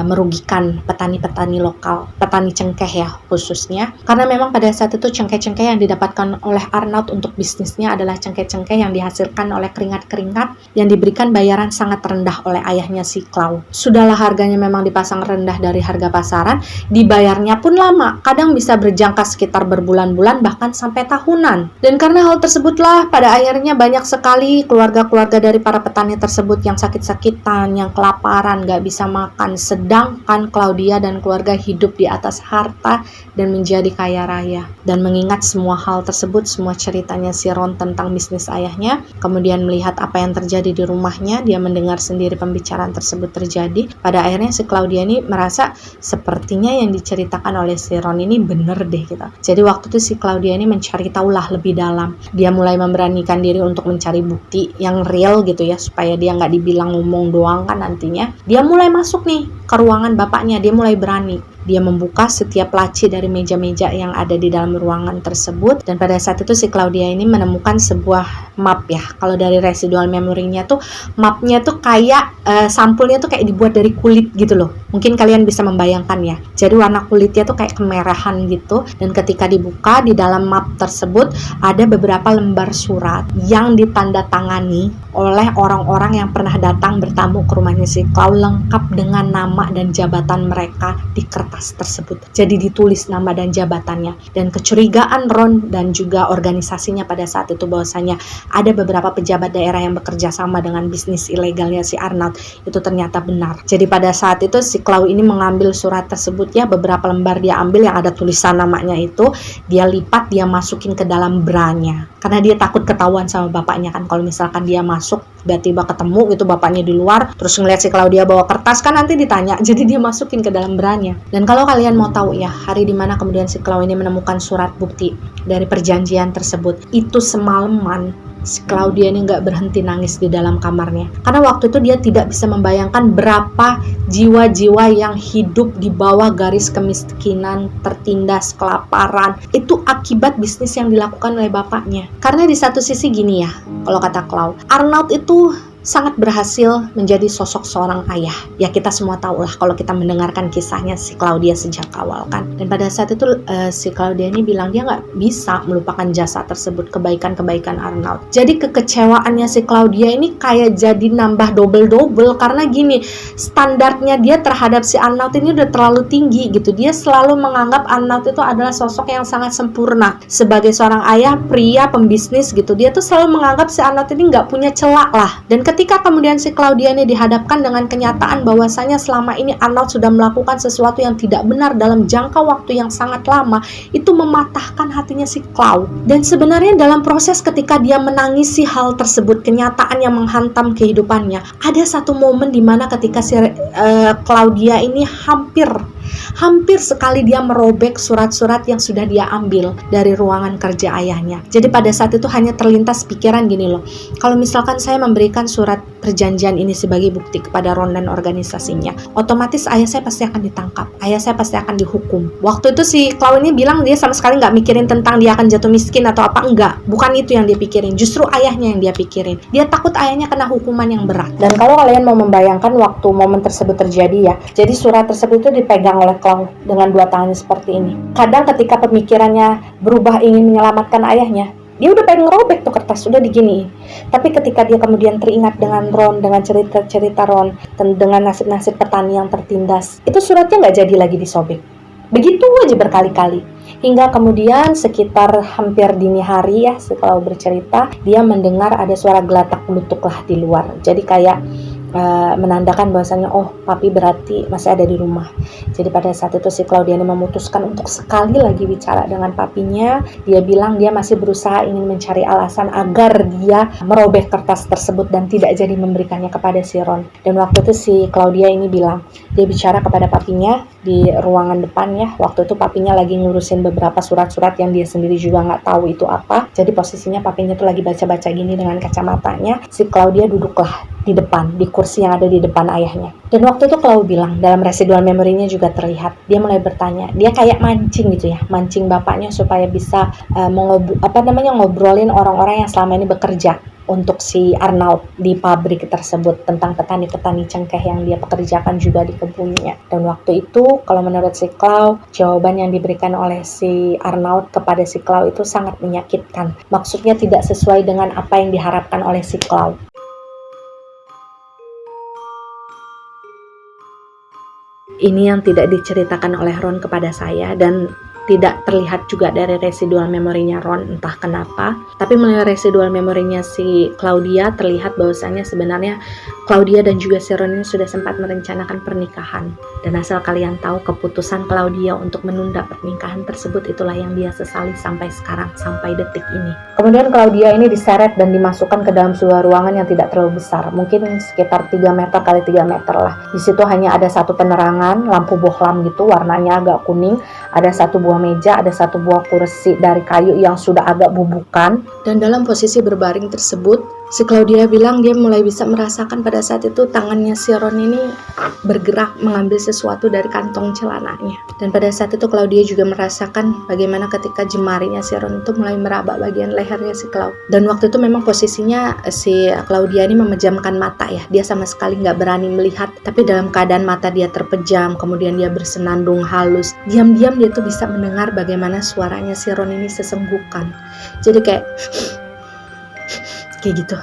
merugikan petani-petani lokal, petani cengkeh ya khususnya, karena memang pada saat itu cengkeh-cengkeh yang didapatkan oleh Arnaud untuk bisnisnya adalah cengkeh-cengkeh yang dihasilkan oleh keringat-keringat yang diberikan bayaran sangat rendah oleh ayahnya si Chloe. Sudahlah harganya memang dipasang rendah dari harga pasaran, dibayarnya pun lama, kadang bisa berjangka sekitar berbulan-bulan bahkan sampai tahunan. Dan karena hal tersebutlah pada akhirnya banyak sekali keluarga-keluarga dari para petani tersebut yang sakit-sakitan, yang kelaparan, gak bisa makan. Sedangkan Claudia dan keluarga hidup di atas harta dan menjadi kaya raya. Dan mengingat semua hal tersebut, semua ceritanya si Ron tentang bisnis ayahnya, kemudian melihat apa yang terjadi di rumahnya, dia mendengar sendiri pembicaraan tersebut terjadi. Pada akhirnya si Claudia ini merasa sepertinya yang diceritakan oleh si Ron ini bener deh gitu. Jadi waktu itu si Claudia ini mencari tahulah lebih dalam. Dia mulai memberanikan diri untuk mencari bukti yang real gitu ya, supaya dia nggak dibilang ngomong doang kan nantinya. Dia mulai masuk nih ke ruangan bapaknya, dia mulai berani. Dia membuka setiap laci dari meja-meja yang ada di dalam ruangan tersebut, dan pada saat itu si Claudia ini menemukan sebuah map ya. Kalau dari residual memory-nya tuh, mapnya tuh kayak sampulnya tuh kayak dibuat dari kulit gitu loh. Mungkin kalian bisa membayangkan ya. Jadi warna kulitnya tuh kayak kemerahan gitu, dan ketika dibuka di dalam map tersebut ada beberapa lembar surat yang ditandatangani oleh orang-orang yang pernah datang bertamu ke rumahnya si Clau, lengkap dengan nama dan jabatan mereka di kertas tersebut. Jadi ditulis nama dan jabatannya, dan kecurigaan Ron dan juga organisasinya pada saat itu bahwasanya ada beberapa pejabat daerah yang bekerja sama dengan bisnis ilegalnya si Arnaud itu ternyata benar. Jadi pada saat itu si Clau ini mengambil surat tersebut ya, beberapa lembar dia ambil yang ada tulisan namanya itu, dia lipat, dia masukin ke dalam branya. Karena dia takut ketahuan sama bapaknya kan, kalau misalkan dia masuk tiba-tiba ketemu gitu bapaknya di luar terus ngeliat si Claudia bawa kertas kan nanti ditanya. Jadi dia masukin ke dalam branya. Dan kalau kalian mau tahu ya, hari dimana kemudian si Clau ini menemukan surat bukti dari perjanjian tersebut, itu semalaman si Claudia ini nggak berhenti nangis di dalam kamarnya. Karena waktu itu dia tidak bisa membayangkan berapa jiwa-jiwa yang hidup di bawah garis kemiskinan, tertindas, kelaparan. Itu akibat bisnis yang dilakukan oleh bapaknya. Karena di satu sisi gini ya, kalau kata Clau, Arnaud itu sangat berhasil menjadi sosok seorang ayah. Ya kita semua tahu lah kalau kita mendengarkan kisahnya si Claudia sejak awal kan. Dan pada saat itu si Claudia ini bilang dia nggak bisa melupakan jasa tersebut, kebaikan-kebaikan Arnaud. Jadi kekecewaannya si Claudia ini kayak jadi nambah double-double karena gini, standarnya dia terhadap si Arnaud ini udah terlalu tinggi gitu. Dia selalu menganggap Arnaud itu adalah sosok yang sangat sempurna. Sebagai seorang ayah, pria, pembisnis gitu, dia tuh selalu menganggap si Arnaud ini nggak punya celah lah. Dan ketika kemudian si Claudia ini dihadapkan dengan kenyataan bahwasanya selama ini Arnaud sudah melakukan sesuatu yang tidak benar dalam jangka waktu yang sangat lama, itu mematahkan hatinya si Clau. Dan sebenarnya dalam proses ketika dia menangisi hal tersebut, kenyataan yang menghantam kehidupannya, ada satu momen di mana ketika si Claudia ini hampir sekali dia merobek surat-surat yang sudah dia ambil dari ruangan kerja ayahnya. Jadi pada saat itu hanya terlintas pikiran gini loh, kalau misalkan saya memberikan surat perjanjian ini sebagai bukti kepada Ron dan organisasinya, otomatis ayah saya pasti akan ditangkap, ayah saya pasti akan dihukum. Waktu itu si Clau ini bilang dia sama sekali nggak mikirin tentang dia akan jatuh miskin atau apa, enggak, bukan itu yang dia pikirin, justru ayahnya yang dia pikirin. Dia takut ayahnya kena hukuman yang berat. Dan kalau kalian mau membayangkan waktu momen tersebut terjadi ya, jadi surat tersebut itu dipegang oleh Clau dengan dua tangannya seperti ini. Kadang ketika pemikirannya berubah ingin menyelamatkan ayahnya, dia udah pengen ngerobek tuh kertas, udah diginiin. Tapi ketika dia kemudian teringat dengan Ron, dengan cerita-cerita Ron, dengan nasib-nasib petani yang tertindas, itu suratnya nggak jadi lagi disobek. Begitu aja berkali-kali. Hingga kemudian sekitar hampir dini hari ya, setelah bercerita, dia mendengar ada suara gelatak gelutuk lah di luar. Jadi kayak menandakan bahwasanya oh papi berarti masih ada di rumah. Jadi pada saat itu si Claudia memutuskan untuk sekali lagi bicara dengan papinya. Dia bilang dia masih berusaha ingin mencari alasan agar dia merobek kertas tersebut dan tidak jadi memberikannya kepada si Ron. Dan waktu itu si Claudia ini bilang, dia bicara kepada papinya di ruangan depan ya. Waktu itu papinya lagi ngurusin beberapa surat-surat yang dia sendiri juga nggak tahu itu apa. Jadi posisinya papinya tuh lagi baca-baca gini dengan kacamatanya. Si Claudia duduklah di depan, di kursi yang ada di depan ayahnya. Dan waktu itu Clau bilang, dalam residual memorinya juga terlihat, dia mulai bertanya, dia kayak mancing gitu ya, mancing bapaknya supaya bisa ngobrolin orang-orang yang selama ini bekerja untuk si Arnaud di pabrik tersebut, tentang petani-petani cengkeh yang dia pekerjakan juga di kebunnya. Dan waktu itu kalau menurut si Clau, jawaban yang diberikan oleh si Arnaud kepada si Clau itu sangat menyakitkan. Maksudnya tidak sesuai dengan apa yang diharapkan oleh si Clau. Ini yang tidak diceritakan oleh Ron kepada saya dan tidak terlihat juga dari residual memorinya Ron, entah kenapa. Tapi melalui residual memorinya si Claudia terlihat bahwasannya sebenarnya Claudia dan juga si Ron ini sudah sempat merencanakan pernikahan. Dan asal kalian tahu, keputusan Claudia untuk menunda pernikahan tersebut itulah yang dia sesali sampai sekarang, sampai detik ini. Kemudian Claudia ini diseret dan dimasukkan ke dalam sebuah ruangan yang tidak terlalu besar, mungkin sekitar 3 meter kali 3 meter lah. Di situ hanya ada satu penerangan, lampu bohlam gitu, warnanya agak kuning, ada satu buah meja, ada satu buah kursi dari kayu yang sudah agak bubukan. Dan dalam posisi berbaring tersebut Si Claudia bilang dia mulai bisa merasakan pada saat itu tangannya si Ron ini bergerak mengambil sesuatu dari kantong celananya. Dan pada saat itu Claudia juga merasakan bagaimana ketika jemarinya si Ron itu mulai meraba bagian lehernya si Claudia. Dan waktu itu memang posisinya si Claudia ini memejamkan mata ya. Dia sama sekali nggak berani melihat. Tapi dalam keadaan mata dia terpejam, kemudian dia bersenandung halus. Diam-diam dia tuh bisa mendengar bagaimana suaranya si Ron ini sesenggukan. Jadi kayak gitu.